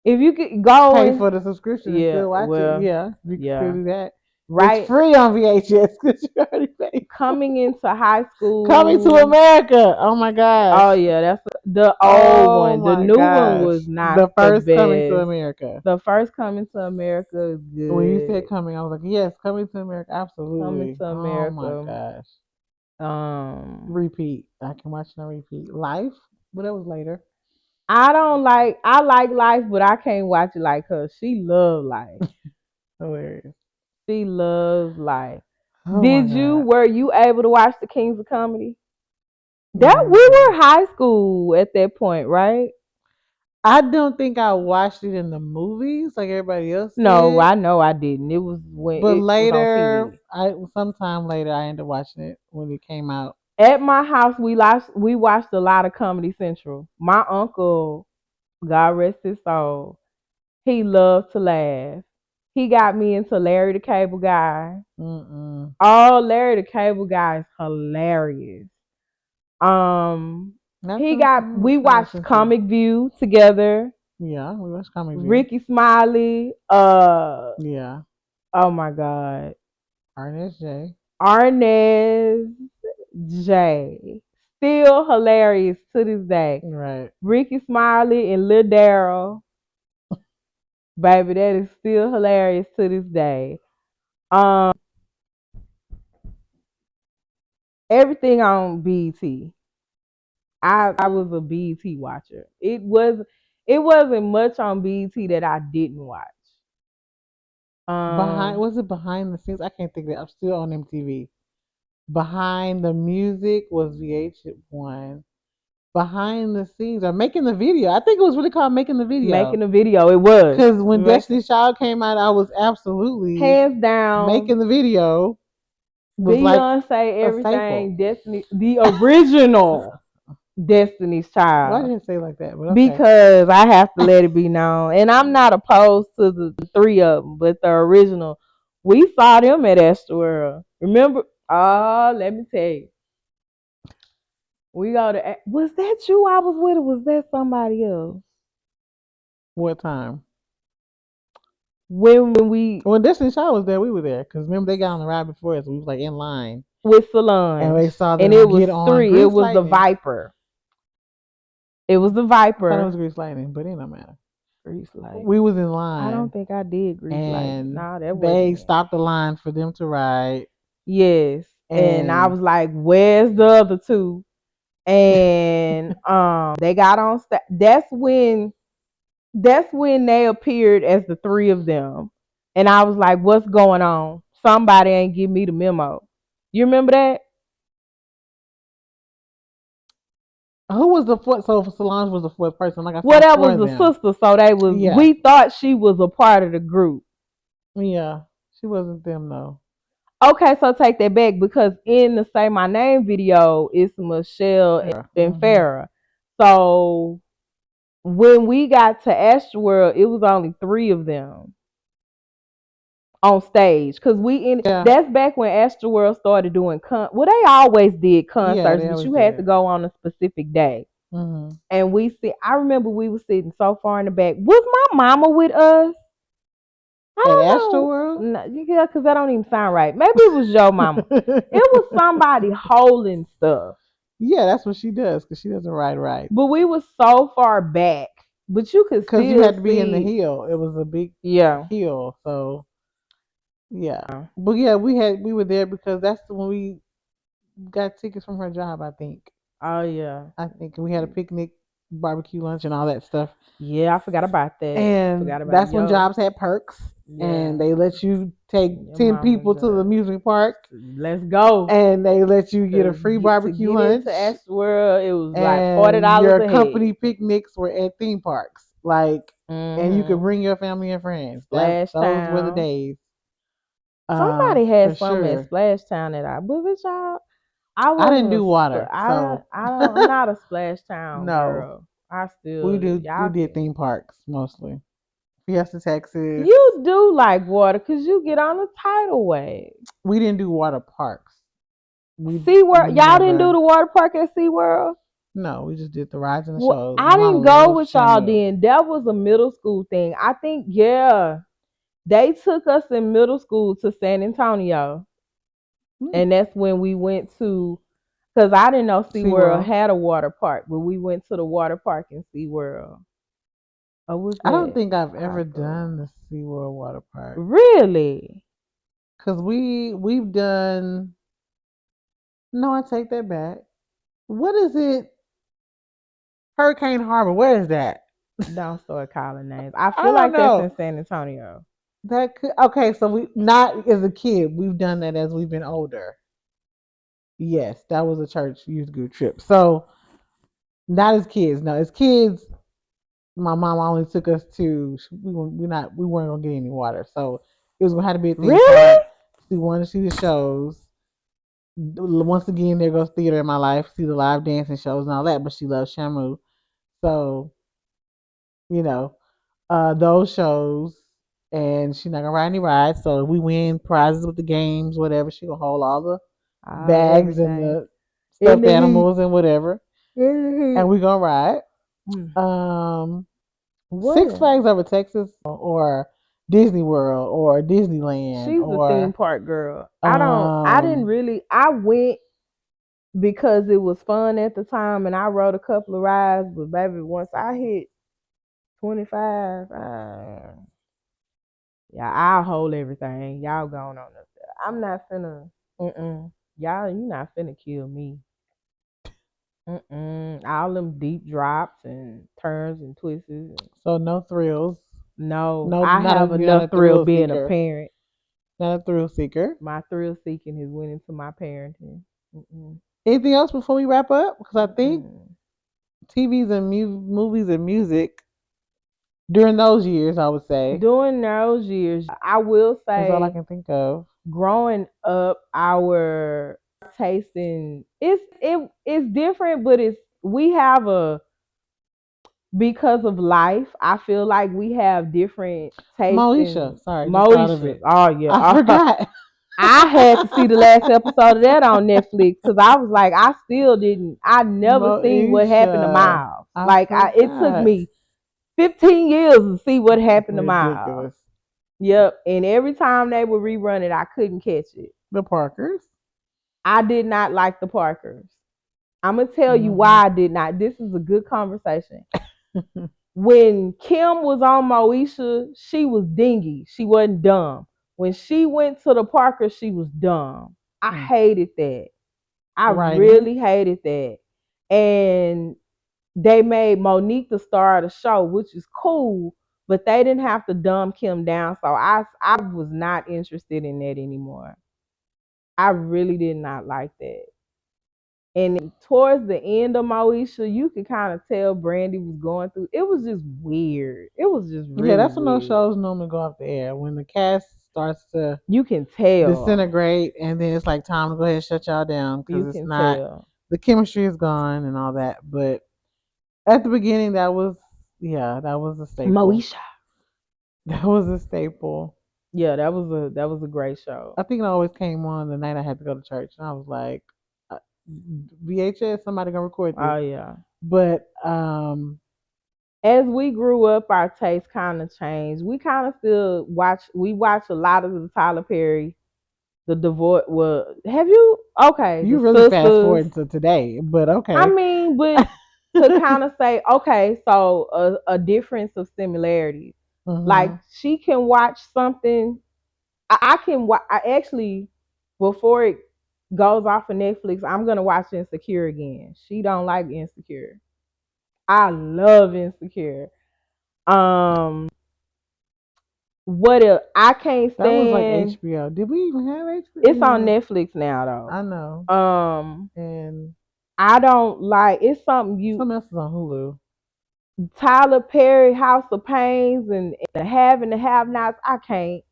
if you could go Pay and for the subscription and yeah, still watch it. well, Yeah, you can still yeah, do that. It's right. free on VHS because you already paid for Coming it. into high Coming to school. America. Oh my gosh. Oh yeah, that's the old Oh one. The my new one gosh. was not The the first Coming to best. America. The first Coming to America is When you said good. coming, I was like, yes, Coming to America. Coming Absolutely. to Oh my America. gosh. Um, Repeat. I can watch no repeat. Life, but that was later. I don't like. I like Life, but I can't watch it like her. She loves Life. Hilarious. She loves Life. Oh my Did you? god. Were you able to watch the Kings of Comedy? That we Mm. were high school at that point, right? I don't think I watched it in the movies like everybody else No, did. I know I didn't. It was when But it was on later, TV. I sometime later I ended up watching it when it came out. At my house, we watched a lot of Comedy Central. My uncle, God rest his soul, he loved to laugh. He got me into Larry the Cable Guy. Mm-mm. Oh, Larry the Cable Guy is hilarious. Um, he Nothing got familiar we with Comedy watched Central. Comic View together. Yeah, we watched Comic View. Ricky Smiley. Yeah, Oh my God, Ernest J. Arnez J. Still hilarious to this day. Right. Ricky Smiley and Lil Daryl, baby, that is still hilarious to this day. Everything on BET. I was a BET watcher. It wasn't much on BET that I didn't watch. Behind Um, was it behind the scenes? I can't think of it. I'm still on MTV. Behind the music was VH1. Behind the scenes or making the video. I think it was really called making the video. Making a video, it was Because when making Destiny's Child came out, I was absolutely hands down making the video was like Beyonce a staple. everything Destiny the original Destiny's Why Child. did you say it like that? But okay. Because I have to let it be known. And I'm not opposed to the three of them, but the original, we saw them at AstroWorld. Remember? Oh, let me tell you. We go to, was that you I was with or was that somebody else? What time? When we, When Destiny's Child was there, we were there. Because remember, they got on the ride before us. We was like in line. with And Solange. we saw And it them was get on three. It Grease was the Lightning. Viper. It was the I thought it was Viper. Grease Lightning, but it don't matter. Grease Lightning. We was in I don't line. think I did Grease Lightning. And No, that they wasn't it. stopped the line for them to ride. Yes. And I And was like, where's the other two? And they got on that's when they appeared as the three of them. And I was like, what's going on? Somebody ain't give me the memo. You remember that? who was the fourth? So Solange was the fourth person. Like I Well, saw that four was of the them. sister, so they was Yeah. we thought she was a part of the group. Yeah. She wasn't them though. Okay, so take that back because in the Say My Name video, it's Michelle and Mm-hmm. Farrah. So when we got to AstroWorld, it was only three of them on stage because Yeah. that's back when AstroWorld started doing well, they always did Yeah, concerts, they but always you had to did. go on a specific day. Mm-hmm. And I remember we were sitting so far in the back. Was my mama with us? I At don't know. AstroWorld? No, yeah, because that don't even sound right. Maybe it was your mama. It was somebody holding stuff. Yeah, that's what she does because she doesn't ride right. But we were so far back. But you could Because you still had to be in the see. hill. It was a big Yeah. hill, so yeah. But yeah, we were there because that's when we got tickets from her job. Oh yeah. I think we had a picnic, barbecue lunch, and all that stuff. Yeah, I forgot about that. And Forgot about that's when yo. jobs had perks, and Yeah. they let you take Your 10 people mama to the amusement park, let's go. and they let you get a Cause free to barbecue get into lunch, AstroWorld, it was like $40 and your a head. company picnics were at theme parks, like, and you could Mm-hmm. bring your family and friends. Splash Those were the Town. days, Somebody for had some at sure. Splash Town that I but with y'all. I I didn't wasn't do water, so I'm not a Splash Town no, girl. I we still do we y'all did can. theme parks mostly. Fiesta, Texas. You do like water because you get on a tidal wave. We didn't do water parks. We SeaWorld, y'all didn't do never. the water park at SeaWorld? No, we just did the rides and the Well, shows. I didn't go Monorail, with y'all Shamu. then. That was a middle school thing. I think, yeah, they took us in middle school to San Antonio. Hmm. And that's when we went to, because I didn't know SeaWorld SeaWorld. had a water park, but we went to the water park in SeaWorld. Or was I don't that think I've high ever school? done the SeaWorld water park. Really? Cause we've done. No, I take that back. What is it? Hurricane Harbor. Where is that? Don't start calling names. I I feel don't like that's know. in San Antonio. That could okay. So we not as a kid. We've done that as we've been older. Yes, that was a church youth group trip. So not as kids. No, as kids, my mom only took us to. We weren't gonna get any water, so it was gonna have to be a theme Really? park. We wanted to see the shows. Once again, there goes theater in my life. See the live dancing shows and all that. But she loves Shamu, so you know those shows. And she's not gonna ride any rides. So if we win prizes with the games, whatever, she gonna hold all the Oh, bags and everything the in stuffed the heat. animals and whatever, In the and heat. we gonna ride. Mm. Um, Six What? Flags over Texas or Disney World or Disneyland She's a theme or park girl. I didn't um really, I went because it was fun at the time and I rode a couple of rides, but baby, once I hit 25, yeah, I'll hold everything. Y'all going on up there. I'm not finna, y'all, you not finna kill me. All them deep drops and turns and twists. so no thrills. No, No, I not a have you're not a enough thrill thrill being a seeker. parent. Not a thrill seeker. My thrill seeking has went into my parenting. Mm-mm, Anything else before we wrap up? Because I think mm-mm. TVs and movies and music during those years, I would say, During those years, I will is all I say, can think of. growing up, our tasting it's different, but it's we have a because of life. I feel like we have different tastes Moesha, in sorry, just thought of Moesha. it. Oh yeah, I forgot. I had to see the last episode of that on Netflix because I was like, I still didn't. I never seen what happened to Moesha. Miles. I Like, it took forgot. me 15 years to see what happened to Miles. Ridiculous. Yep, and every time they would rerun it, I couldn't catch it. The Parkers. I did not like the Parkers. I'm gonna tell you Hmm. why I did not. This is a good conversation. When Kim was on Moesha, she was dingy. She wasn't dumb. When she went to the Parker, she was dumb. I hated that. I Writing. really hated that. And they made Monique the star of the show, which is cool, but they didn't have to dumb Kim down. So I was not interested in that anymore. I really did not like that. And towards the end of Moesha, you could kind of tell Brandy was going through. It was just weird. It was just Yeah, really that's when those weird. shows normally go off the air. When the cast starts to You can tell. disintegrate, and then it's like time to go ahead and shut y'all down because You it's can not tell. the chemistry is gone and all that. But at the beginning, that was yeah, that was a staple. Moesha. That was a staple. Yeah, that was a great show. I think it always came on the night I had to go to church, and I was like, uh, VHS, somebody gonna record Oh this. yeah. But As we grew up, our taste kind of changed. We kind of still watch. We watch a lot of the Tyler Perry, the divorce. Well, have you? Okay, the you really fast sisters. forward to today, but I okay. mean, but to kind of say, okay, so a difference of similarities. Like Hmm. she can watch something. I can. I actually before it goes off of Netflix, I'm gonna watch Insecure again. She don't like Insecure. I love Insecure. Um, what else? I can't That was like stand. HBO. Did we even have HBO? It's on Yeah, Netflix now I know. though. And I don't like. It's something you something else is on Hulu. Tyler Perry, House of Pains, and the Have and the Have Nots. I can't.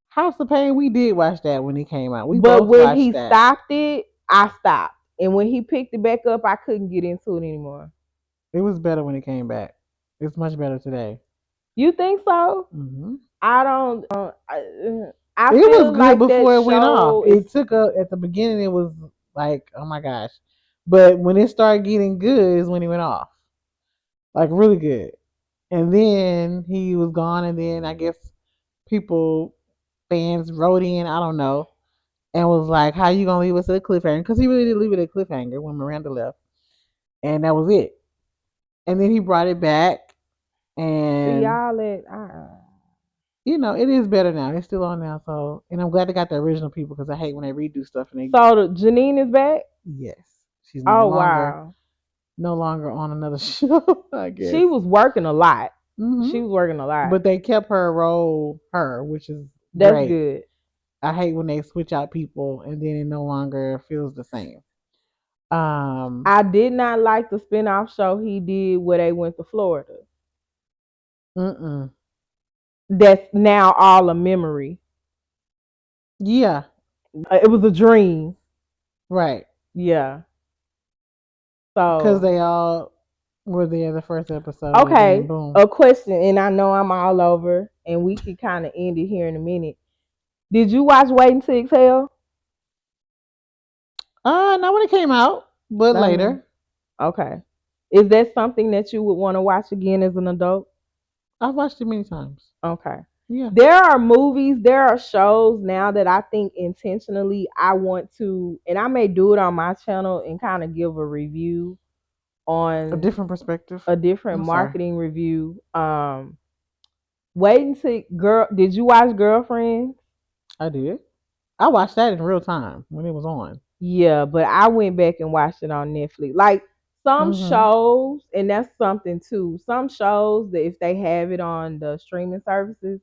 House of Pain, we did watch that when it came out. We But both when watched he that. stopped it, I stopped. And when he picked it back up, I couldn't get into it anymore. It was better when it came back. It's much better today. You think so? Hmm. I don't. I It was feel good like that before it went off. show is. It took a at the beginning. It was like, oh my gosh, but when it started getting good is when he went off, like really good. And then he was gone, and then I guess people, fans wrote in, I don't know, and was like, "How you gonna leave us at a cliffhanger?" Because he really did leave it at a cliffhanger when Miranda left, and that was it. And then he brought it back, See and y'all at. it is better now. It's still on now, so and I'm glad they got the original people because I hate when they redo stuff and they So Janine is back. yes, she's no Oh longer wow, on another show. I guess she was working a lot. Hmm. She was working a lot. But they kept her role her, which is That's great. good. I hate when they switch out people and then it no longer feels the same. Um, I did not like the spinoff show he did where they went to Florida. mm-mm. That's now all a memory. Yeah, It was a dream. right. Yeah. Because So they all were there the first episode and then okay, boom. a question, and I know I'm all over, and we can kind of end it here in a minute. Did you watch Waiting to Exhale? Not when it came out, but Um, later. okay. Is that something that you would want to watch again as an adult? I've watched it many times. Okay. Yeah. There are movies, there are shows now that I think intentionally I want to, and I may do it on my channel and kind of give a review A on different perspective. a different I'm sorry. marketing review. Waiting to girl, did you watch Girlfriends? I did. I watched that in real time when it was on. Yeah, but I went back and watched it on Netflix. Like some Mm-hmm. shows, and that's something too. Some shows that if they have it on the streaming services,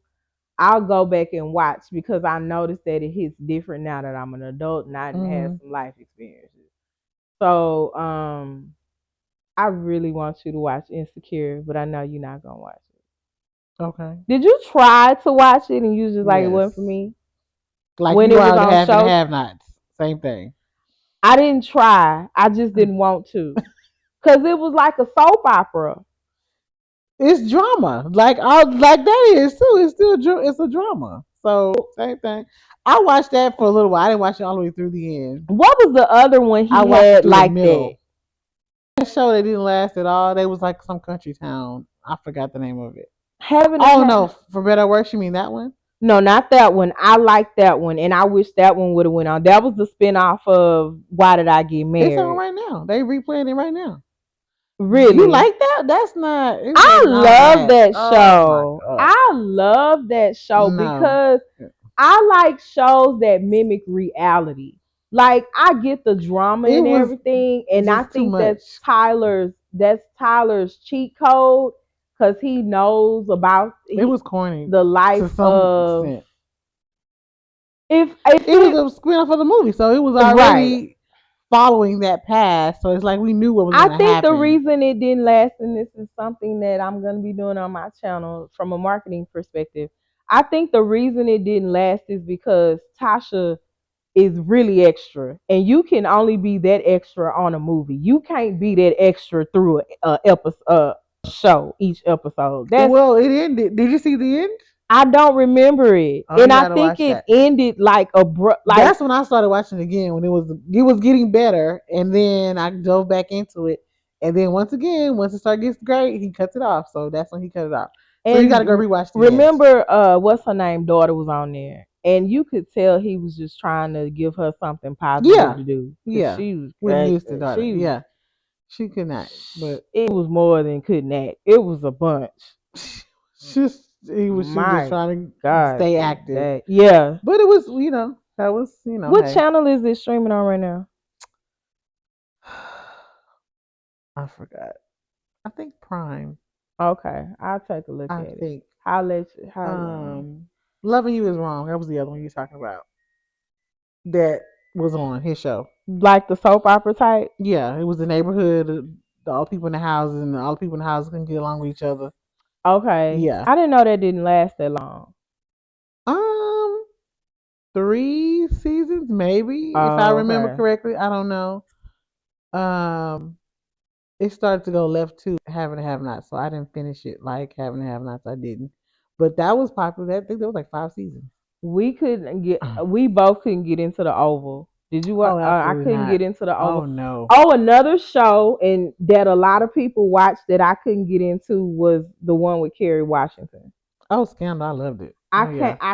I'll go back and watch because I noticed that it hits different now that I'm an adult and I done had Mm-hmm. some life experiences. So I really want you to watch Insecure, but I know you're not gonna watch it. Okay. Did you try to watch it and you just like it wasn't Yes. for me? Like When you it was are the on have and show, have nots. Same thing. I didn't try. I just didn't want to. Cause it was like a soap opera. It's drama. Like I like that is too. It's still it's a drama. So same thing. I watched that for a little while. I didn't watch it all the way through the end. What was the other one I he watched it had through the like that? middle. That show that didn't last at all. They was like some country town. I forgot the name of it. Heaven and Oh no, Hell. for better or worse, you mean that one? No, not that one. I like that one, and I wish that one would have went on. That was the spinoff of Why Did I Get It's on Married? right now. They replaying it right now. You Really, like that? That's not. It I wasn't all love that. that Oh my show. god. I love that show No, because I like shows that mimic reality. Like I get the drama it and was everything, and I just too think much. that's Tyler's cheat code because he knows about It was corny the life to some of extent. if It was it a spin-off of the movie, so it was right. already following that path. So it's like we knew what was I gonna think the happen. reason it didn't last, and this is something that I'm going to be doing on my channel from a marketing perspective. I think the reason it didn't last is because Tasha is really extra, and you can only be that extra on a movie. You can't be that extra through a episode, show each episode. That's Well, it ended. Did you see the end? I don't remember it, Oh, and you I gotta think watch it that. ended like like That's when I started watching it again when it was getting better, and then I dove back into it, and then once again, once it started getting great, he cuts it off. So that's when he cut it off. So you got to go and rewatch the end. remember what's her name daughter was on there, and you could tell he was just trying to give her something positive Yeah, to do because yeah, she was Whitney Houston daughter. she was Yeah, she could not, but it was more than couldn't act. It was a bunch. she was just My trying to God, stay active, that yeah. but it was that was What hey, channel is it streaming on right now? I forgot. I think Prime. Okay, I'll take a look I at it. think How let you how um, Loving You Is Wrong. That was the other one you were talking about. That was on his show. like the soap opera type? Yeah, it was the neighborhood, all the people in the houses, and all the people in the houses couldn't get along with each other. Okay, Yeah. I didn't know that didn't last that long. Um, 3 seasons, maybe, if I Oh, remember okay. correctly. I don't know. Um, it started to go left too, having to have nots. So I didn't finish it like having to have nots. I didn't. But that was popular. I think there was like 5 seasons. We both couldn't get into the Oval. Did you? Oh, I absolutely couldn't not. get into the Oh Oval. no. Oh, another show and that a lot of people watched that I couldn't get into was the one with Kerry Washington. Oh, Scandal. I loved it. I Oh can't. yeah.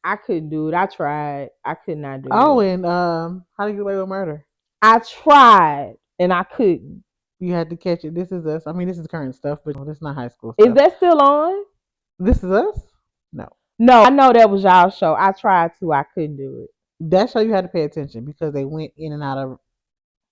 I couldn't do it. I tried. I could not do Oh, it. and How to Get Away with Murder. I tried and I couldn't. You had to catch it. This Is Us. I mean, this is current stuff, but this is not high school Is stuff. that still on? This Is Us? No. No, I know that was y'all show. I tried to. I couldn't do it. That show you had to pay attention because they went in and out of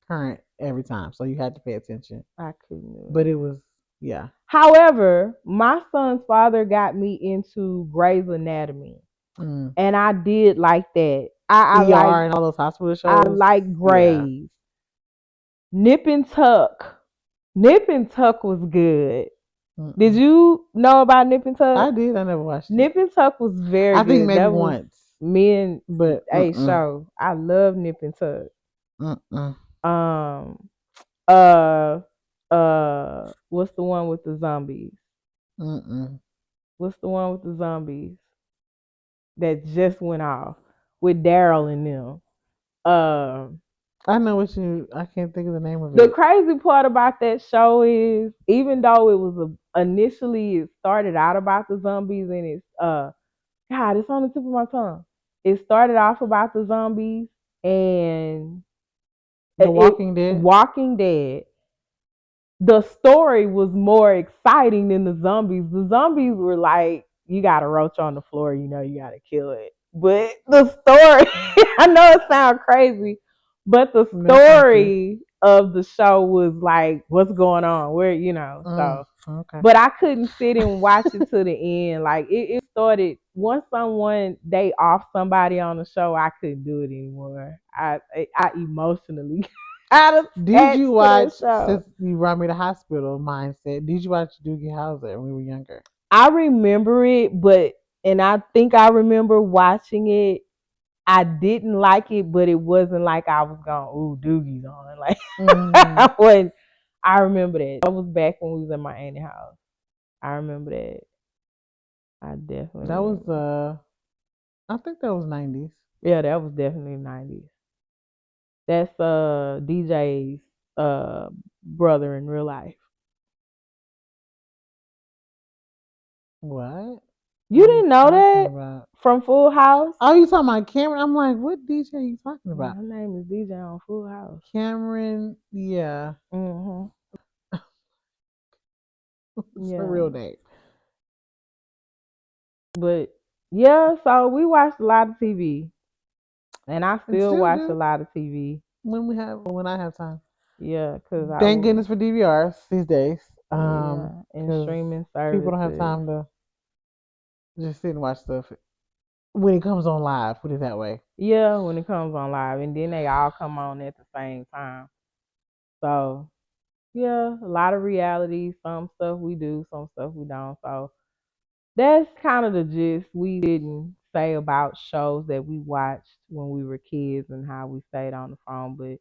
current every time, so you had to pay attention. I couldn't do But it. it was. Yeah. However, my son's father got me into Grey's Anatomy, Mm. and I did like that. I like ER and all those hospital I shows. like Yeah. Grey's. Nip and Tuck. Nip and Tuck was good. Did Mm-mm. you know about Nip and Tuck? I did. I never watched it. Nip and Tuck was very I think good. maybe That was once, me and but a show. I love Nip and Tuck. mm-mm. Um, uh, what's the one with the zombies? Mm-mm. What's the one with the zombies that just went off with Daryl and them? Um, I know what you. I can't think of the name of the it. crazy part about that show is, even though it was initially it started out about the zombies, and it's God, it's on the tip of my tongue. It started off about the zombies and The it Walking Dead. Walking Dead. The story was more exciting than the zombies. The zombies were like, you got a roach on the floor, you know, you got to kill it. But the story, I know it sounds crazy, but the No, thank you. story of the show was like, what's going on? Where, you know, so. Okay. But I couldn't sit and watch it to the end. Like it started once someone they off somebody on the show, I couldn't do it anymore. I emotionally got Did attached you to that watch, show. since you brought me to hospital mindset, did you watch Doogie Howser when we were younger? I remember it, but and I think I remember watching it. I didn't like it, but it wasn't like I was going, ooh, Doogie's on. Like Mm-hmm. when I remember that. That was back when we was at my auntie's house. I remember that. I definitely That was remember. I think that was 90s. Yeah, that was definitely 90s. That's DJ's brother in real life. What You are you didn't know talking that about? from Full House? Oh, you talking about Cameron? I'm like, what DJ are you talking Yeah, about? her name is DJ on Full House. Cameron, yeah. Mhm. It's her real Yeah. name. But yeah, so we watched a lot of TV, and I And still still watch a do lot of TV. when I have time. Yeah, cause I Thank will. goodness for DVRs these days. Yeah, and Because streaming people don't have services. time to just sit and watch stuff when it comes on live. Put it that way. Yeah, when it comes on live, and then they all come on at the same time. So yeah, a lot of reality. Some stuff we do, some stuff we don't. So that's kind of the gist. We didn't say about shows that we watched when we were kids and how we stayed on the phone, but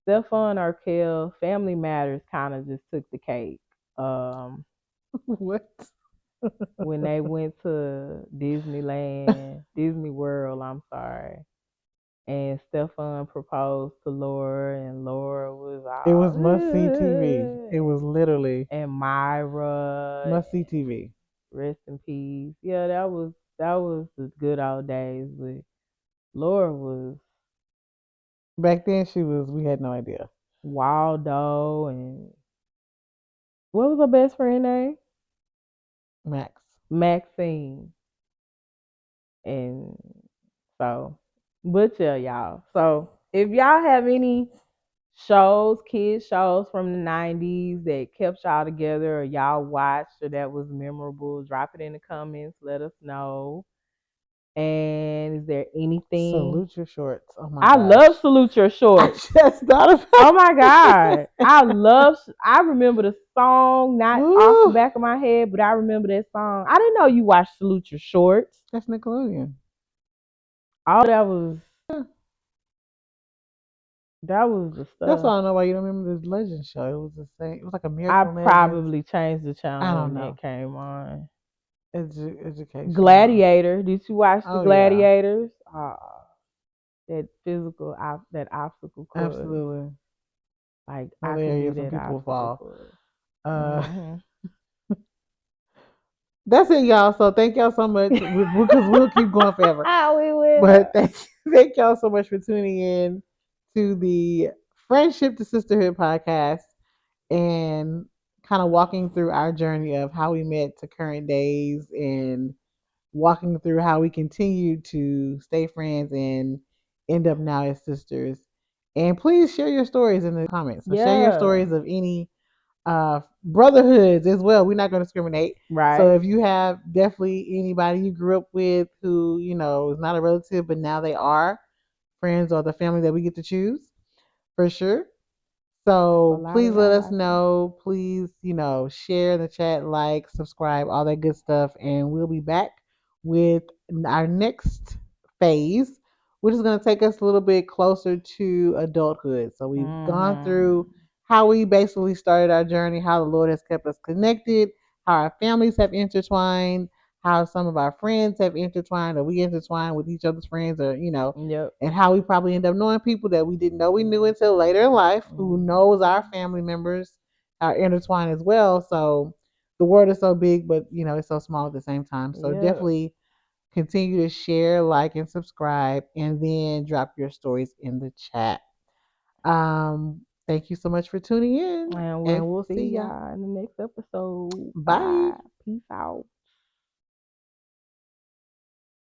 Stefan Urkel, Family Matters kind of just took the cake. Um, What? when they went to Disneyland, Disney World, I'm sorry, and Stefan proposed to Laura, and Laura was It all, was must see TV. It was literally and Myra, must see TV. rest in peace. Yeah, that was the good old days. But Laura was Back then, we had no idea. Waldo, and what was her best friend name? Max. Maxine. And so, but yeah, y'all. So if y'all have any shows, kids shows from the 90s that kept y'all together or y'all watched or that was memorable, drop it in the comments. Let us know. And is there anything? Salute your shorts. Oh my I gosh. love Salute Your I Shorts. just thought about Oh my God. I remember the song, not off the Ooh, back of my head, but I remember that song. I didn't know you watched Salute Your Shorts. that's Nickelodeon. All Yeah. that was the That's why stuff. I don't know why you don't remember this Legends show. It was the same. It was like a I Miracle Legends. probably changed the I channel don't when know. that came on. Educational. Gladiator. Did you watch the Oh yeah, Gladiators? That that obstacle course. absolutely Like I could do hilarious when that people obstacle fall. course. Uh, Hmm. that's it, y'all. So thank y'all so much because we'll keep going forever. We will. But thank y'all so much for tuning in to the Friendship to Sisterhood podcast and kind of walking through our journey of how we met to current days and walking through how we continue to stay friends and end up now as sisters. And please share your stories in the comments. So share your Yeah. stories of any brotherhoods as well. We're not going to discriminate. So Right. if you have definitely anybody you grew up with who, is not a relative, but now they are friends or the family that we get to choose, for sure. There's a So lot of please let y'all us out there. know. Please, share in the chat, like, subscribe, all that good stuff. And we'll be back with our next phase, which is going to take us a little bit closer to adulthood. So we've gone through Mm-hmm. how we basically started our journey, how the Lord has kept us connected, how our families have intertwined, how some of our friends have intertwined, or we intertwined with each other's friends, or Yep. and how we probably end up knowing people that we didn't know we knew until later in life, who knows our Mm-hmm. family members are intertwined as well. So the world is so big, but it's so small at the same time. So Yep. definitely continue to share, like, and subscribe, and then drop your stories in the chat. Thank you so much for tuning in, And and we'll see see ya. y'all in the next episode. Bye. Bye. Peace out.